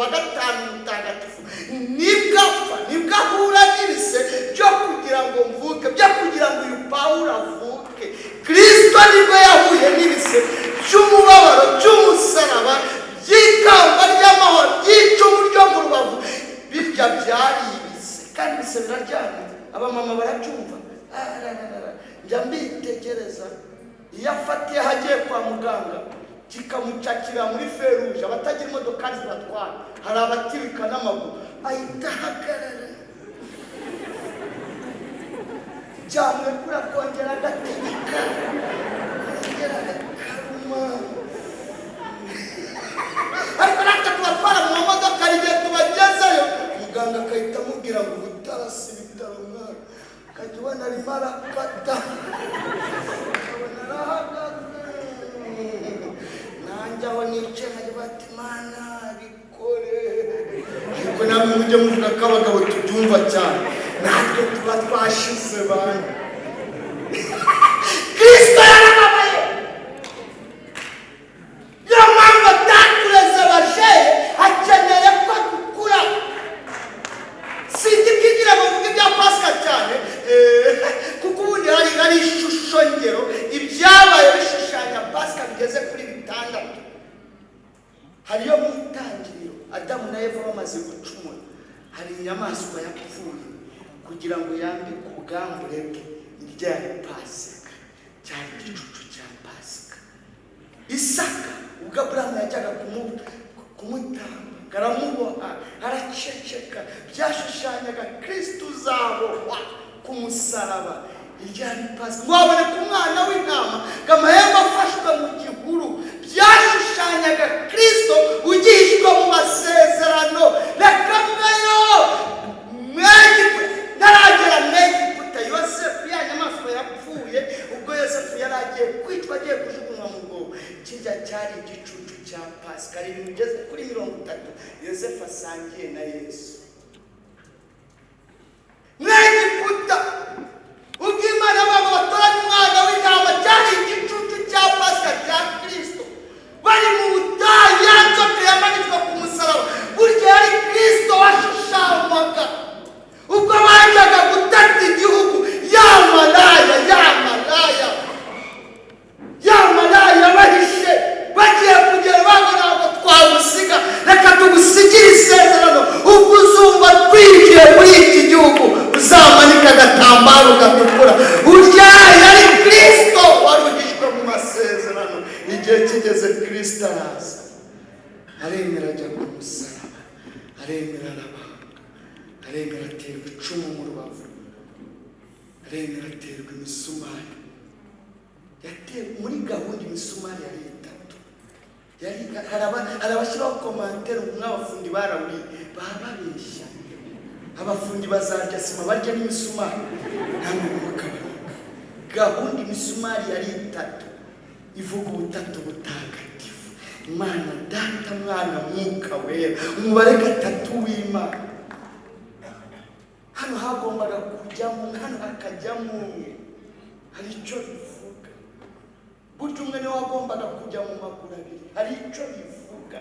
gatanu mutagatifu nibwo apfa nibwo ahura n'ibise byo kugira ngo mvuke byo kugira ngo uyu Pawulo avuke. Kristo nibwo yahuye n'ibise by'umubabaro by'umusaraba by'ikamba ry'amahoro by'icumu ryo mu rubavu birya byari ibise kandi ibise biraryana abamama barabyumva. Njya mbitegereza iyo afatiye hagiye kwa muganga kikamucakira muri feruje abatagira imodoka zibatwara hari abatirika n'amaguru ahita ahagarara cyane kuri akongera agatirika akongera akaruma ariko natwe tubatwara mu modoka igihe tubagezeyo muganga akahita amubwira ngo ubutarasi ibitaro mwana akajya ubona arimo arakata ukabona arahagaze nanjye aho nicaye nkajya bati Mana bikore ariko namwe mujye muvuga ko abagabo tubyumva cyane natwe tuba twashize bane. Kristo yarababaye niyo mpamvu atatureze basheye akeneye ko dukura. Sinzi bwigira bavuga ibya Pasika cyane kuko ubundi hari ishusho ngero ibyabaye bishushanya Pasika bigeze kuri 6. hariyo mu itangiriro Adamu na Eva bamaze gucumura hari inyamaswa yapfuye kugira ngo yambike ubwambure bwe ryari Pasika cyari igicucu cya Pasika. Isaka ubwo Aburahamu yajyaga kumutamba karamuboha araceceka byashushanyaga Kristo uzabohwa ku musaraba iryari Pasika. Wabone ku mwana w'intama kamahembe afashwe mu gihuru byashushanyaga Kristo ugihishwa mu masezerano. Reka mweyo ntaragera Egiputa Yosefu ya nyamaswa yapfuye ubwo Yosefu yari agiye kwicwa agiye kujugunywa mu rwobo kirya cyari igicucu cya Pasika. Ari ibintu bigeze kuri 30 Yosefu asangiye na Yesu Egiputa ubwo Imana babo batoranya umwana w'intama cyari igicucu cya Pasika cya Kristo bari mu butayu yanzoka yamanitswe ku musaraba burya yari Kristo washushanywaga ubwo bajyaga gutata igihugu yamalaya bahishe bagiye kugera bago ntabwo twagusiga reka tugusigire isezerano ubwo uzumva twinjiye muri iki gihugu uzamanika agatambaro gatukura. Urya yari Kristo waruhishwe mu masezerano. Igihe kigeze Kristo araza aremera ajya ku musaraba aremera arabanga, aremera aterwa icumu mu rubavu, aremera aterwa imisumari. Muri gahunda imisumari yari itatu. Harabashyiraho komantere nk'abafundi barawuriye bababeshya. Abafundi bazarya sima barya n'imisumari, namwe mukabona. Gahunda imisumari yari itatu, ivuga ubutatu butagatifu: Imana Data, Mwana, Mwuka Wera, umubare gatatu w'Imana. Hano hagombaga kujyamo, hano hakajyamo umwe. Hari icyo bivuga. Burya umwe niwe wagombaga kujya mu maguru abiri. Hari icyo bivuga.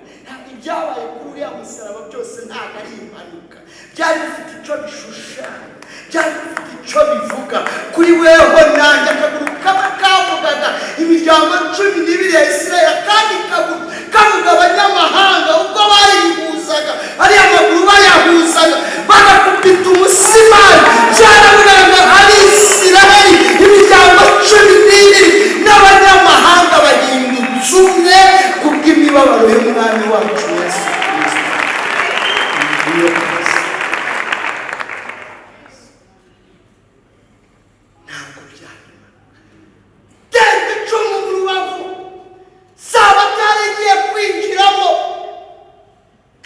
Ibyabaye kuri uriya musaraba byose ntabwo ari impanuka. Byari bifite icyo bishushanya, byari bifite icyo bivuga. Kuri weho nanjye akaguru kaba kavugaga imiryango 12 ya Isirayeli, kandi kavuga abanyamahanga ubwo bayihuzaga, ariya maguru bayahuzaga bagakubita umusimari. Byaravugaga ari Isirayeli, imiryango 12 n'abanyamahanga bahindutse umwe kubw'imibabaro y'umwami wacu Yesu Kristo. Ntabwo byarima terwa icumu mu rubavu, saba byarigiye kwinjiramo,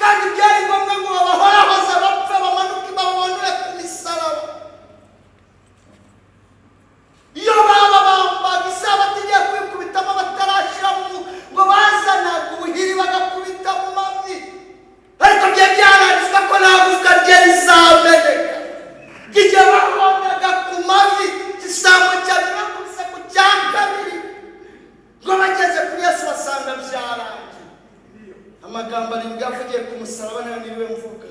kandi byari ngombwa ngo babahorahoze bapfe bamanuke babonere ku misaraba. Iyo bambaga isabato igiye kwikubitamo batarashyiramo ngo bazanaga ubuhiri bagakubita mu mavi, ariko byo byaranditswe ko nta gufwa rye rizameneka. Igihe bahondaga ku mavi, igisambo cyabikubise ku cya kabiri, ngo bageze kuri Yesu basanga byarangiye. Amagambo arindwi yavugiye ku musaraba nayo niwe mvuga.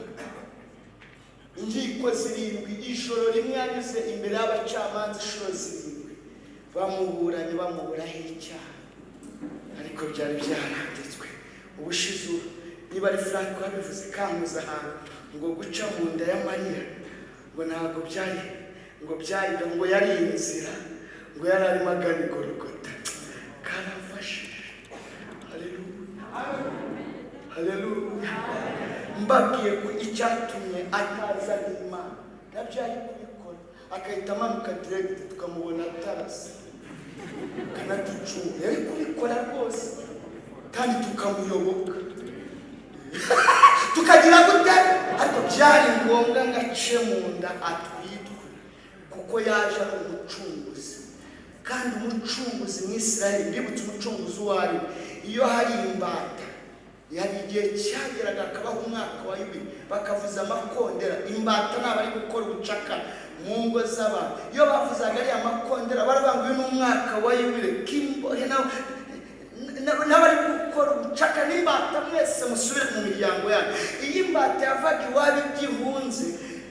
Inkiko 7, ijoro rimwe yanyuze imbere y'abacamanza inshuro 7, bamuburanye bamuburaho icyaha, ariko byari byaranditswe. Ubushize niba ari Frank wabivuze kanguza ahantu ngo guca mu nda ya Mariya, ngo ntabwo byari ngo byari ngo yari inzira, ngo yari arimo agana Golgotha. Karafashije. Haleluya, haleluya. Mbabwiye ko icyatumye ataza n'Imana nabyo ari kubikora, akahita amanuka direct tukamubona atarasa, kanatucunga. Yari kubikora rwose kandi tukamuyoboka tukagira gute, ariko byari ngombwa ngo ace mu nda atwitwe, kuko yaje ari umucunguzi. Kandi umucunguzi mu Isirayeli, ndibutse umucunguzi wari iyo hari imbata, yari igihe cyageraga akabaho umwaka wa Yubile bakavuza amakondera. Imbata n'abari gukora ubucaka mu ngo z'abantu, iyo bavuzaga ari amakondera baravuga uyu ni umwaka wa Yubile, kimbohe n'abari gukora ubucaka n'imbata mwese musubire mu miryango yanyu. Iyi mbata yavaga iwabo igihunze,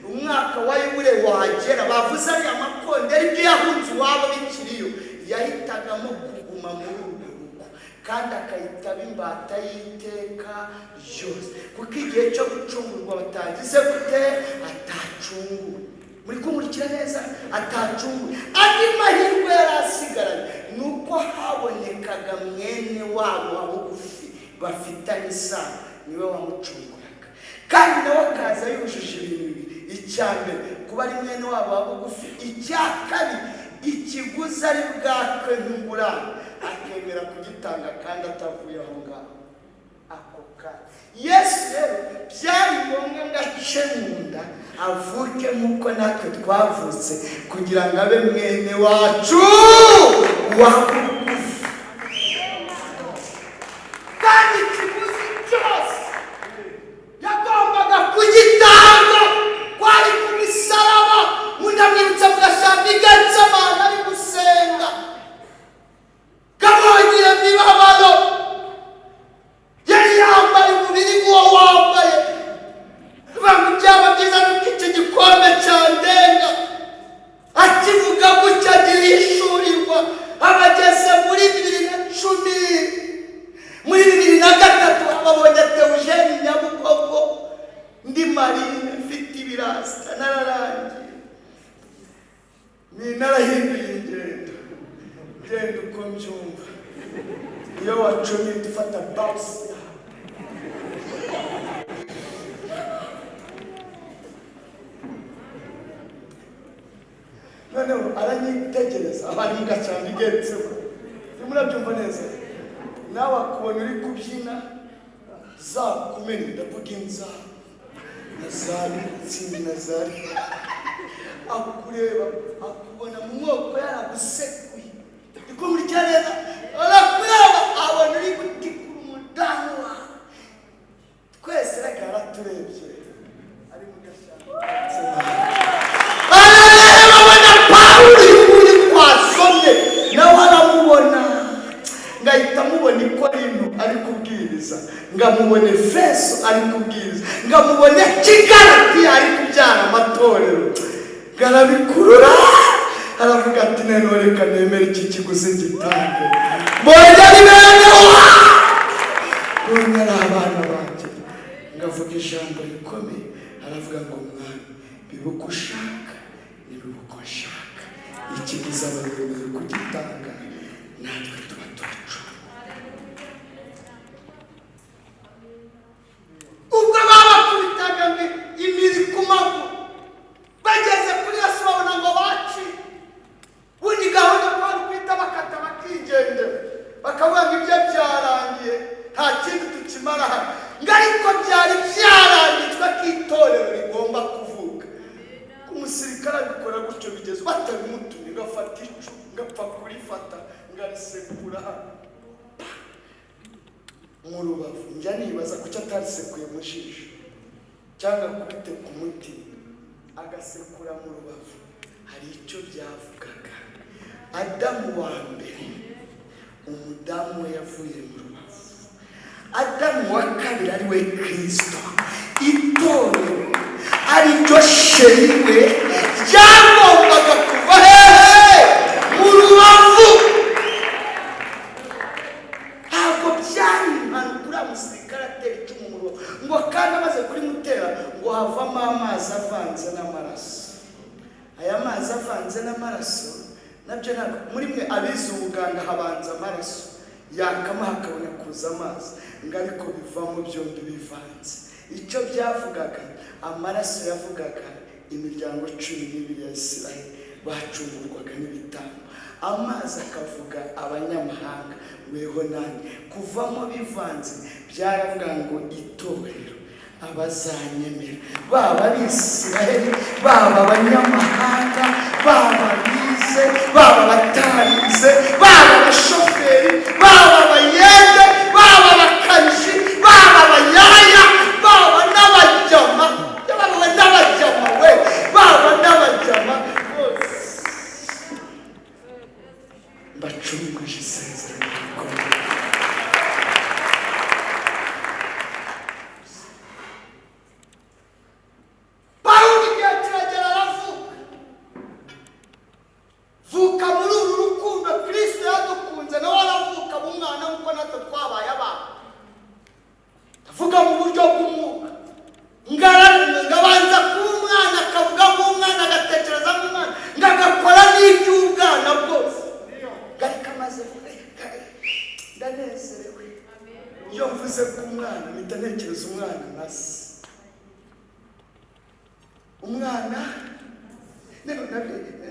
umwaka wa Yubile wagera bavuze ari amakondera, ibyo yahunze iwabo bikiriyo yahitagamo kuguma muri ubu rugo, kandi akayitaba imbata y'iteka ryose, kuko igihe cyo gucungurwa batagize gute, atacunguwe. Muri kumurikira neza, atacunguwe. Andi mahirwe yari asigaranye nuko habonekaga mwene wabo wa bugufi bafitanye isano, niwe wamucunguraga, kandi nawe akaza yujuje ibintu bibiri: icya mbere kuba ari mwene wabo wa bugufi, icya kabiri ikiguzi ari bwakwe nk'ingurane akemera kugitanga kandi atavuye aho ngaho ako kanya. Yesu rero byari ngombwa ngo ace mu nda avuke nk'uko natwe twavutse, kugira ngo abe mwene wacu wa bugufi. Kandi ikiguzi cyose yagombaga kugitanga kwari ku misaraba. Mundamwibutsa mugashaka igatse abantu ari gusenga, kamongera imibabaro yari yambaye umubiri w'uwo wambaye. Bivuga byaba byiza nuko icyo gikombe cyandenga akivuga gutya gihishurirwa abageze muri 2010, muri 2003 ababonye Theogene Nyabugogo, ndi Marine mfite ibirasta nararangiye, ni narahinduye ingendo uko mbyumva. Iyo wacomye dufata bounce noneho aranyitegereza abari mu gacanga igeretsemo murabyumva neza nawe akubona uri kubyina zakumena ndavuga inzara na za mitsi na za akureba akubona mu moko yaragusekuye ikumurikira neza arakureba abona uri gutikura umudamu wawe twese reka araturebye ari mu gashanga arareba abona Pawulo uri kwasomye nawe aramubona ngahita mubona Ikorinto ari kubwiriza ngamubona Efeso ari kubwiriza ngamubona Kigalatiya ari kubyara amatorero garabikurura aravuga ati none reka nemere iki kiguzi gitange mbonye ari bene wa mbonye ari abana banjye ngavuga ijambo rikomeye aravuga ngo mwana bibuka ushaka nibibuka ushaka ikiguzi abayobozi kugitanga natwe tuba tubicu ubwo babakubitaga imiri ku maguru bageze kuri Yesu babona ngo baci bundi gahunda kwari kwita bakata bakigendera bakavuga ngo ibyo byarangiye nta kindi tukimara hano ngo ariko byari byarangitswe ko itorero rigomba kuvuga umusirikare abikora gutyo bigeze batabimutumye ngafata icu ngapfa kurifata ngarisekura hano mu rubavu njya nibaza kuki atarisekuye mu jisho cyangwa kubite ku mutima agasekura mu rubavu hari icyo byavugaga Adamu wa mbere umudamu we yavuye mu rubavu Adamu wa kabiri ari we Kristo itorero ari ryo sheri we ryagombaga kuva hehe mu rubavu ntabwo byari impanuka umusirikare atera icumu mu rubavu ngo kandi amaze kurimutera ngo havamo amazi avanze n'amaraso aya mazi avanze n'amaraso nabyo ntabwo muri mwe abize ubuganga habanza amaraso yakama hakabona kuza amazi ngo ariko bivamo byombi bivanze icyo byavugaga amaraso yavugaga imiryango 12 ya Isirayeli bacungurwaga n'ibitambo amazi akavuga abanyamahanga weho nani kuvamo bivanze byaravuga ngo itorero abazanyemera baba Isirayeli baba abanyamahanga baba bize baba batarize baba abashoferi baba abayede baba abakanji baba abanyaya baba n'abajyama baba n'abajyama we baba n'abajyama bose bacunguje isezerano rikomeye vuka muri uru rukundo Kristo yadukunze nawe aravuka mu mwana nk'uko natwe twabaye abana avuga mu buryo bw'umwuka ngabanza kuba umwana akavuga nk'umwana agatekereza nk'umwana ngagakora n'iby'ubwana bwose ngarika amaze ndanezerewe iyo mvuze k'umwana mpita ntekereza umwana na se umwana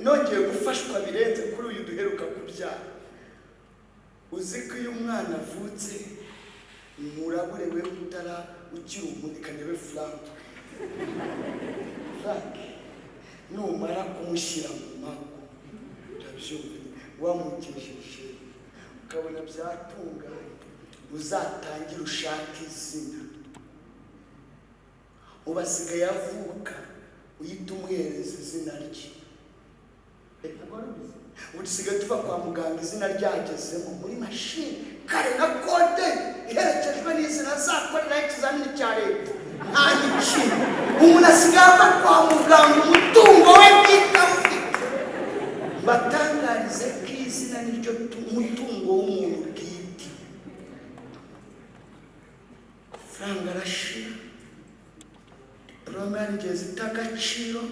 nongeye gufashwa birenze kuri uyu duheruka kubyara uzi ko iyo umwana avutse murabure we utara ukiri umunikanye we Frank numara kumushyira mu mago urabyumva wamugejeje ukabona byatunganye uzatangira ushaka izina ubasigaye avuka uyita umwereza izina rye ubu dusigaye tuva kwa muganga izina ryagezemo muri mashini kare na kode iherekejwe n'izina zakoreraho ikizamini cya leta nta giciro umuntu asigaye ava kwa muganga umutungo we bwite ufite batangarize ko izina niryo umutungo w'umuntu bwite faranga arashira porogaramu igihe zita agaciro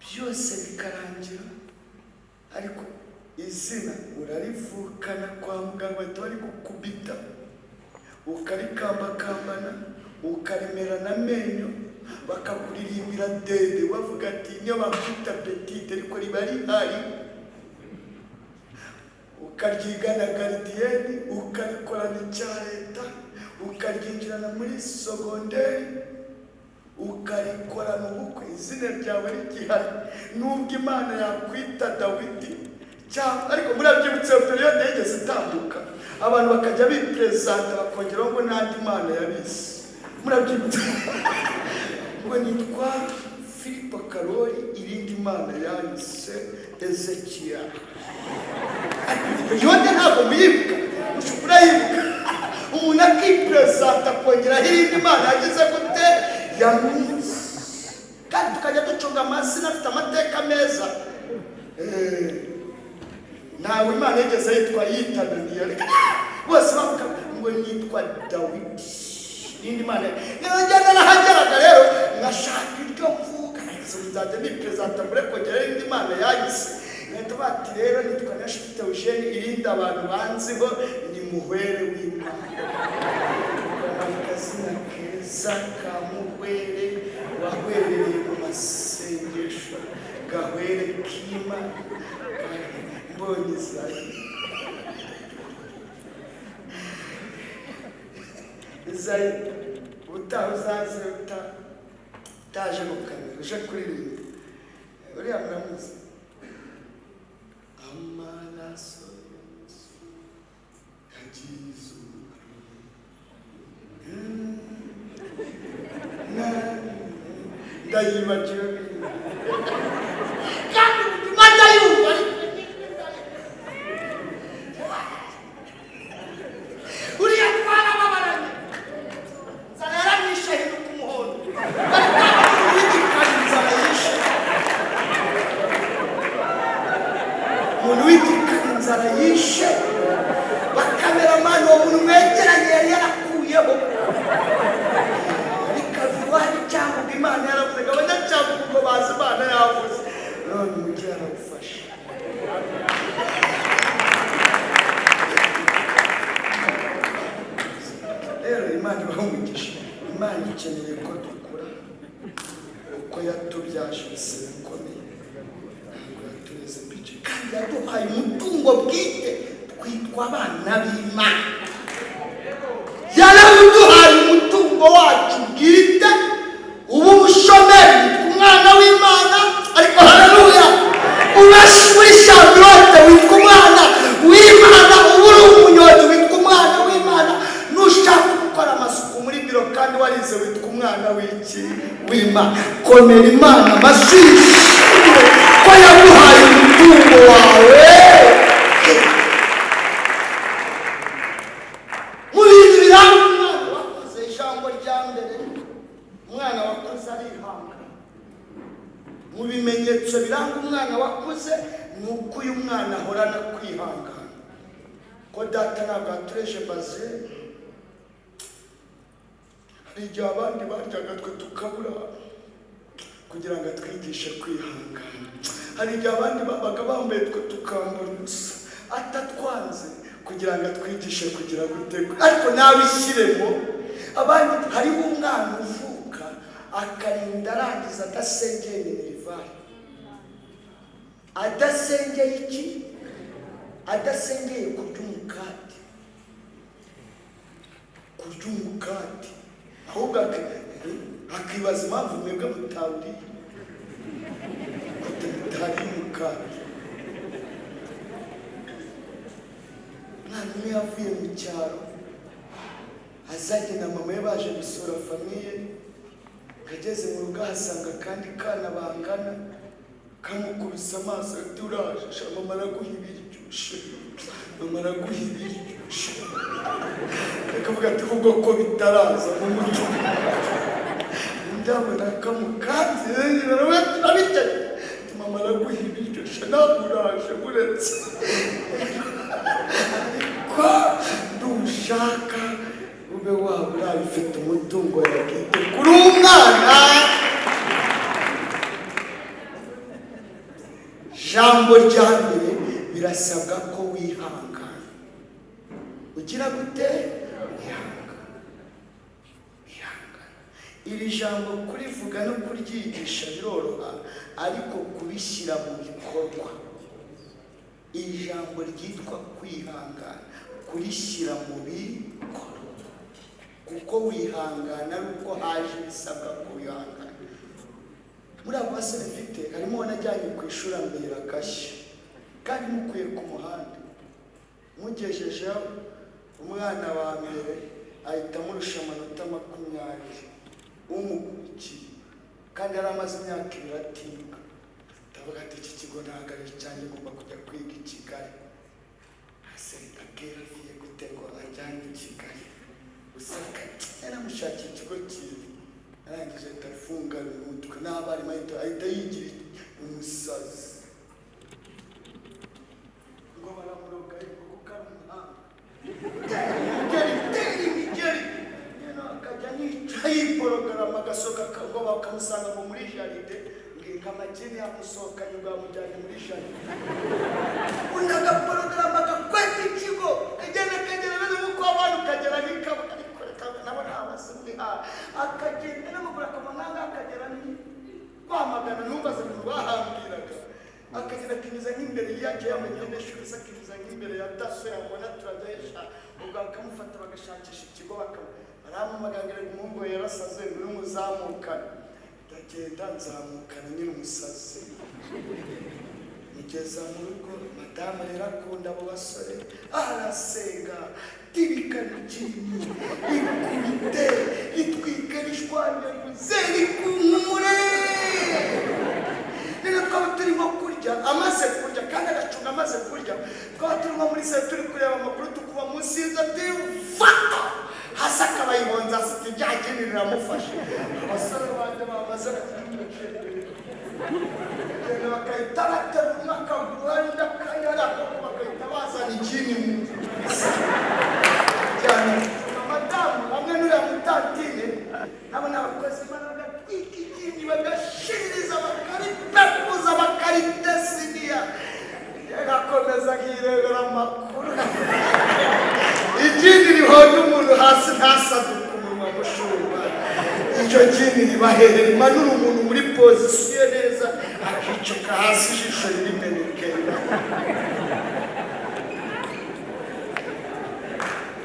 byose bikarangira ariko izina urarivukana kwa muganga bahita bari gukubita ukarikambakambana ukarimerana amenyo bakakuririmbira dede bavuga ati niyo bakwita petite ariko riba rihari, ukaryigana garidiyeni ukarikorana icya leta, ukaryinjirana muri sogonderi, ukarikorana ubukwe, izina ryawe rigihari, nubwo Imana yakwita Dawidi cyangwa ariko murabyibutse periyode yigeze itambuka abantu bakajya biperezanta bakongeraho ngo n'andi Mana yabise, murabyibutse ngo nitwa Filipo Karori, irindi Imana yayise Ezekiya. Periyode ntabwo muyibuka, ushobora yibuka umuntu akiperezanta akongeraho irindi Mana yagize gute yaminsi, kandi tukajya ducunga amazina afite amateka meza. Ntawe Imana yigeze yitananiye bose bavuga ngo nitwa Dawidi, indi Mana ngenda nahageraga rero ngashaka iryo mvuga nzajya niperezanta muri kongera indi Mana yayise, ngahita bati rero nitwa Nashiti Eugene, irindi abantu banziho ni Muhwere w'Imana, akazina keza ka Muhwere wahwerereye mu masengesho, Gahwere k'Imana mbonye Izayi utaha uzaze utaje mu kamera uje kuririmba uriya muramuzi amaraso yagize ndayibagiwe kandi umutima ndayumva uriya twara babaranye nzara nishe hino ku muhondo umuntu w'igikari inzara yishe, bakameramani uwo muntu mwegeranye yari yarakuyeho bikavuwari cyangwa ubwo Imana yaravuze abanyacyangwa ubwo bazi Imana yavuze, none umujyi yaragufashe. Rero Imana ibahumugisha, Imana ikeneye ko dukura uko yatubyaje ibisebe bikomeye, ntabwo yatureze pice, kandi yaduhaye umutungo bwite twitwa abana b'Imana. Yaraduhaye umutungo wacu bwite, ubu bushomeri witwa umwana w'Imana, ariko haleluya ubasha muri Charlotte witwa umwana w'Imana, ubu uri umunyonzi witwa umwana w'Imana, nushaka gukora amasuku muri biro kandi warize witwa umwana w'Imana. Komera Imana amashyi ko yaguhaye umutungo wawe. Mu bintu biranga umwana wakoze, ijambo rya mbere umwana wakoze arihanga. Mu bimenyetso biranga umwana wakuze ni uko uyu mwana ahorana kwihangana, ko data ntabwo atureje baze. Hari igihe abandi baryaga twe tukabura kugira ngo atwigishe kwihangana, hari igihe abandi babaga bambaye twe tukambara ubusa atatwanze kugira ngo atwigishe kugira guteka, ariko nawe ishyiremo abandi. Hariho umwana uvuka akarinda arangiza adasengeye minerivare, adasengeye iki, adasengeye kurya umukati, ahubwo akibaza impamvu mwebwe mutawuriye mutari umukati. Umwana umwe yavuye mu cyaro azagenda mama we baje gusura famiye, kageze mu rugo ahasanga akandi kana bangana, kamukubise amaso ati uraje mama araguha ibiryoshye, mama araguha ibiryoshye, akavuga ati ubwo ko bitaraza mu muco ndabona kamukanze arabiteye, mama araguha ibiryoshye ntabwo uraje uretse ko ndushaka ube waba urabifite umutungo yabwite kuri umwana. Jambo rya mbere birasabwa ko wihangana, ugira gute wihangana. iri jambo kurivuga no kuryigisha biroroha, ariko kubishyira mu bikorwa, iri jambo ryitwa kwihangana, kurishyira mu bikorwa, kuko wihangana ari uko haje ibisabwa kwihangana. Muri abo basore mfite harimo wanajyanye ku ishuri ambera agashya, kandi mukuye ku muhanda mugejejeho umwana wa mbere ahita amurusha amanota 20 umukurikiye, kandi yari amaze imyaka 2 atiga. Ndavuga ati iki kigo ntabwo ari icyanjye, ngomba kujya kwiga i Kigali. Aserita kera agiye gutegura ajyanye i Kigali, usanga yaramushakiye ikigo cyiza, arangije atafunga umutwe n'abarimu ahita yigira umusazi ngo baramuroga ariko kuko ari umuhanga imigeri akajya yiporogaramu agasohoka ngo bakamusanga ngo muri jaride, nginga amagini yamusohokanye ubwo bamujyanye muri jaride, undi agaporogaramu agakweta ikigo agenda bene nk'uko abantu ukagera n'ikabuga nabo ntabasumwe akagenda n'amaguru akamananga akagera kwamagana ntumbaze ngo bahambiraga, akagenda akimiza nk'imbere yake yamugende shuri se akimiza nk'imbere ya daso yamubona turadesha, ubwo bakamufata bagashakisha ikigo baramumagangara umuhungu yarasaze ngo n'umuzamukana, ndagenda nzamukana nyine umusazi mugeza mu rugo. Madamu rero akunda abo basore, arasenga tibikana ikintu ikubite itwika rishwanyaguze rikumure. Nino twaba turimo kurya, amaze kurya kandi agacunga amaze kurya, twaba turimo muri se turi kureba amakuru tukuba munsi y'inzu ati fata hasi akabayibonza asiti byageni riramufashe. Abasore banjye bamaze kugenda bakahita baterura akaguru wenda kayarako bakahita bazana ikindi mu nzu cyane. Madamu hamwe n'uriya mutantine nabo n'abakozi bagatwika ikindi bagashiririza bakaripekuza bakaritesiniya, agakomeza akirebera amakuru. Ikindi rihonda umuntu hasi ntasaduka umunwa mushumba, icyo kindi ribahere rimanura umuntu muri pozisiyo neza akicoka hasi ijisho ririmenekera.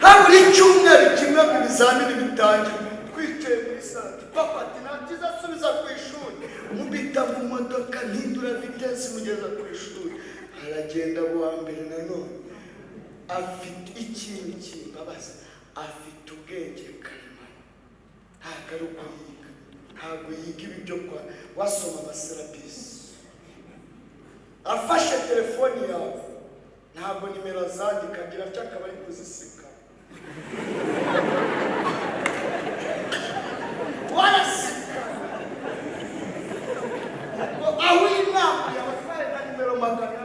Habura icyumweru kimwe mu bizamini bitangiye, twicaye muri sante, papa ati ntabyiza asubiza ku ishuri, mubita mu modoka ntindura vitesi mugeza ku ishuri. Aragenda buwa mbere nanone, afite ikintu kimbabaza, afite ubwenge karemano, ntabwo ari uko yiga, ntabwo yiga ibi byo kwa wasoma amaserabisi. Afashe telefoni yawe ntabwo nimero zandika, agira ati akaba ari kuzisika. Warasika aho inama yabatwaye na nimero 100.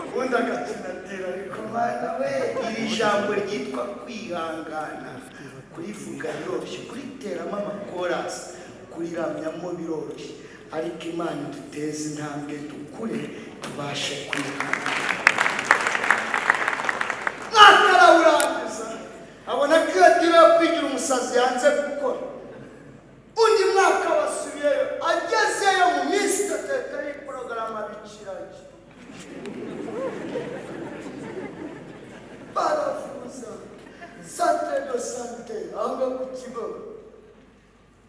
Ubundi agakinatira ariko mwana we, iri jambo ryitwa kwihangana, kurivuga biroroshye, kuriteramo amakorasi, kuriramyamo biroroshye, ariko Imana iduteze intambwe dukure tubashe kwihangana. Mwakarawurangiza abona ko iyo atiriwe kwigira umusazi yanze gukora, undi mwaka wasubiyeyo, agezeyo mu minsi 3 y'iporogaramu abikirage baravuza sante do sante aho ku kigo,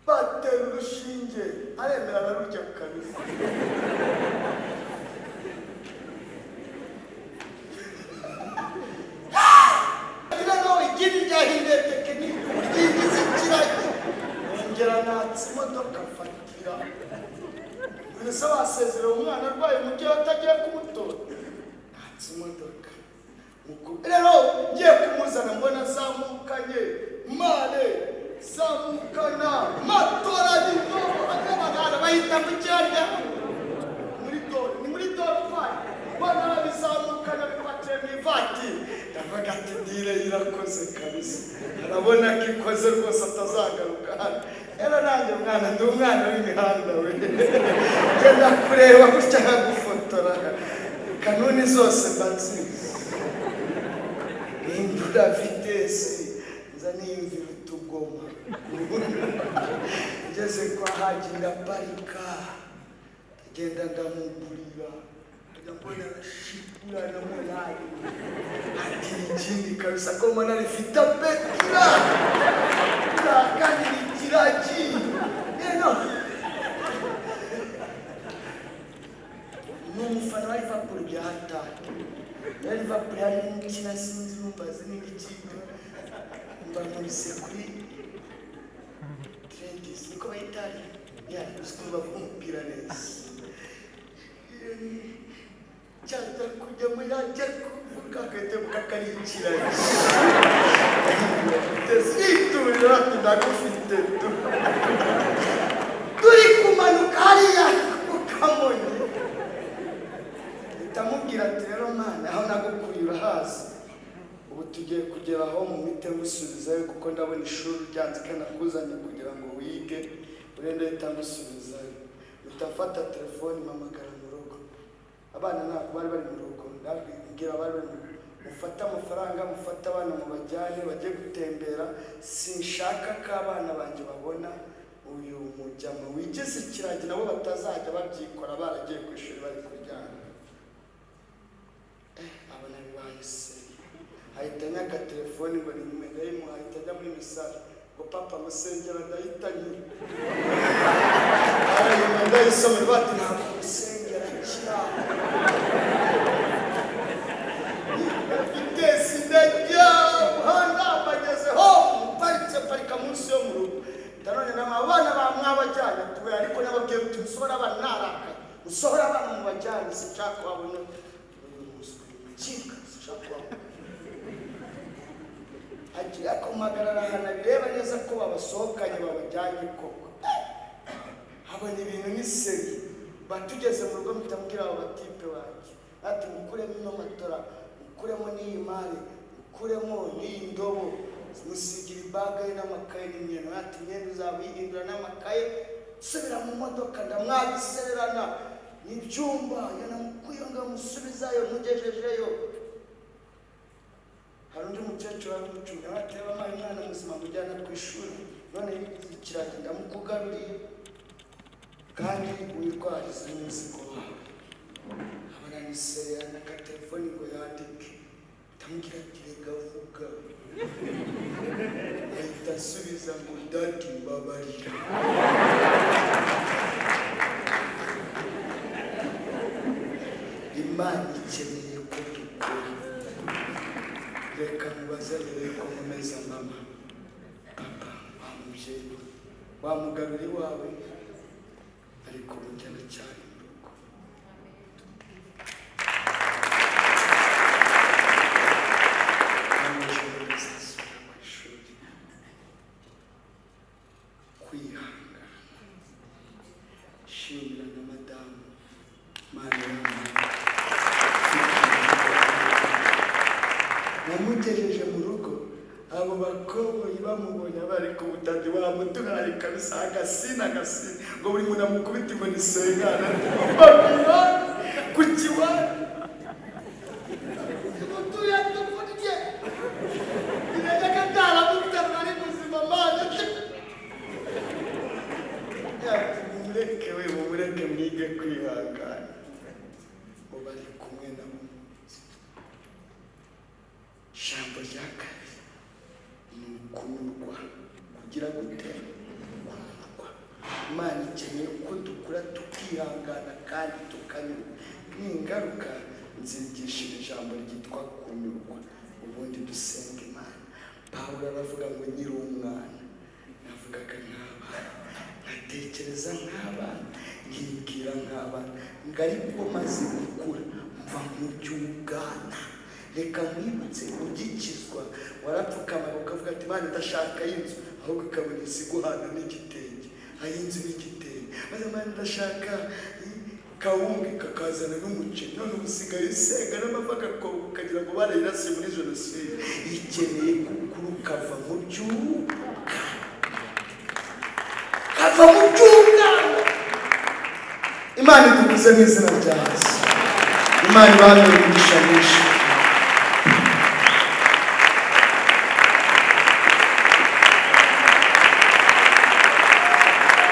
batera urushinge aremera ararurya kabisa. Igini ryahinduye tekinike ryigize ikiragi, ongera natse imodoka afatira. Mbese basezerera umwana arwaye umubyeyi atagiye kumutora, natse imodoka. Rero ngiye kumuzana mbona zamukanye mare zamukana matora n'indobo, akabagara bahita mu cyarya muri dore, ni muri dore fari bana bizamukana bibateye mu ivatiri. Ndavuga ati ndire irakoze kabisa, arabona ko ikoze rwose atazagaruka hano. Rero nanjye mwana ndi umwana w'imihanda we, genda kureba gutya nkagufotora, kanuni zose mbazizi, hindura vitesi zanimvi utugoma ngeze kwa Haji ndaparika ngenda ndamugurira ndambona arashikura na morali ati ikindi kabisa ko mbona rifite apetira kandi ikiraji n'umufana wa Liverpool bya hatatu Liverpool yari mukina sinzi numbazi n'ikipe mba muri kuri trendis niko bayitari ya usikumva kumpira neza cyata kujya mu yajya kuvuga kete mukakarikira tesitura ndagufite turi kumanuka hariya ukamonye tamubwira ati rero mwana aho nagukurira hasi ubu tugiye kugera aho mu mite musubizayo kuko ndabona ishuri ryanze kana kuzanye kugira ngo wige urende itamusubizayo utafata telefone mamagara mu rugo abana ntabwo bari mu rugo ndabwira bari mufata amafaranga mufata abana mu bajyane bagiye gutembera sinshaka ko abana banjye babona uyu mujyama wigeze ikiragi nabo batazajya babyikora baragiye ku ishuri bari kuryana abana bahise ahita nyaka telefone ngo ni nyuma ndayimuha ahita ajya muri message ngo papa musengera ndahita nyira arayima ndayisoma bati ntabwo musengera kira itesi ndajya handa bageze home parika munsi yo mu rugo ndanone n'abana bamwabajyanye tuwe ariko nababwiye uti usohora abana naraka usohora abana mu bajyanye sinshaka wabona chika shakwa aje akomagarara hana bireba neza ko babasohokanye babajyanye koko habona ibintu n'iseri batugeze mu rugo mutamubwira abo batipe baje ati mukuremo ino matora mukuremo n'iyi mari mukuremo n'iyi ndobo musigira ibaga n'amakaye n'imyenda ati imyenda uzabihindura n'amakaye subira mu modoka ndamwabisererana n'ibyumba yanamukuyonga musubizayo mugejejeyo hari undi mukecuru w'umucunga bateba amaye umwana muzima mujyana ku ishuri none kiragenda mukugaruriye kandi witwariza n'umuzigo wawe abana niserera n'akatelefoni ngo yandike tamubwira ati reka vuga ahita asubiza ngo dati mbabarira Imana ikeneye ko dukora reka mubaze mbere yuko nkomeza mama papa wa mubyeyi wa mugaruri wawe ariko mujyana cyane mu rugo kwihangana shimira na madamu mana namugejeje mu rugo abo bakoboyi bamubonye bari ku butandi bamuduhaye kabisa agasina ngo buri muntu amukubita ngo nisengana babira ku kiwani mutuye tuvurye inajya katara mutara ari muzima mana mumureke mwige kwihangana ngo bari kumwe nabo ijambo rya kabiri ni ukunyurwa kugira gute kunyurwa Imana ikeneye ko dukura tukihangana kandi tukanyurwa n'ingaruka nzigishije ijambo ryitwa kunyurwa ubundi dusenga Imana Pawulo aravuga ngo nyiri umwana navugaga nk'abana nkatekereza nk'abana nkibwira nk'abana ngo ariko maze gukura mva mu by'ubwana reka mwibutse ugikizwa warapfukama ukavuga ati Imana ndashaka y'inzu ahubwo ukabona isiguhana n'igitenge ay'inzu n'igitenge maze Imana ndashaka kawunga kakazana n'umuceri none usigaye usenga n'amavuga ko ukagira ngo barayirase muri jenoside ikeneye gukura ukava mu by'ubwana Imana idukuze mu izina rya Yesu Imana ibahe umugisha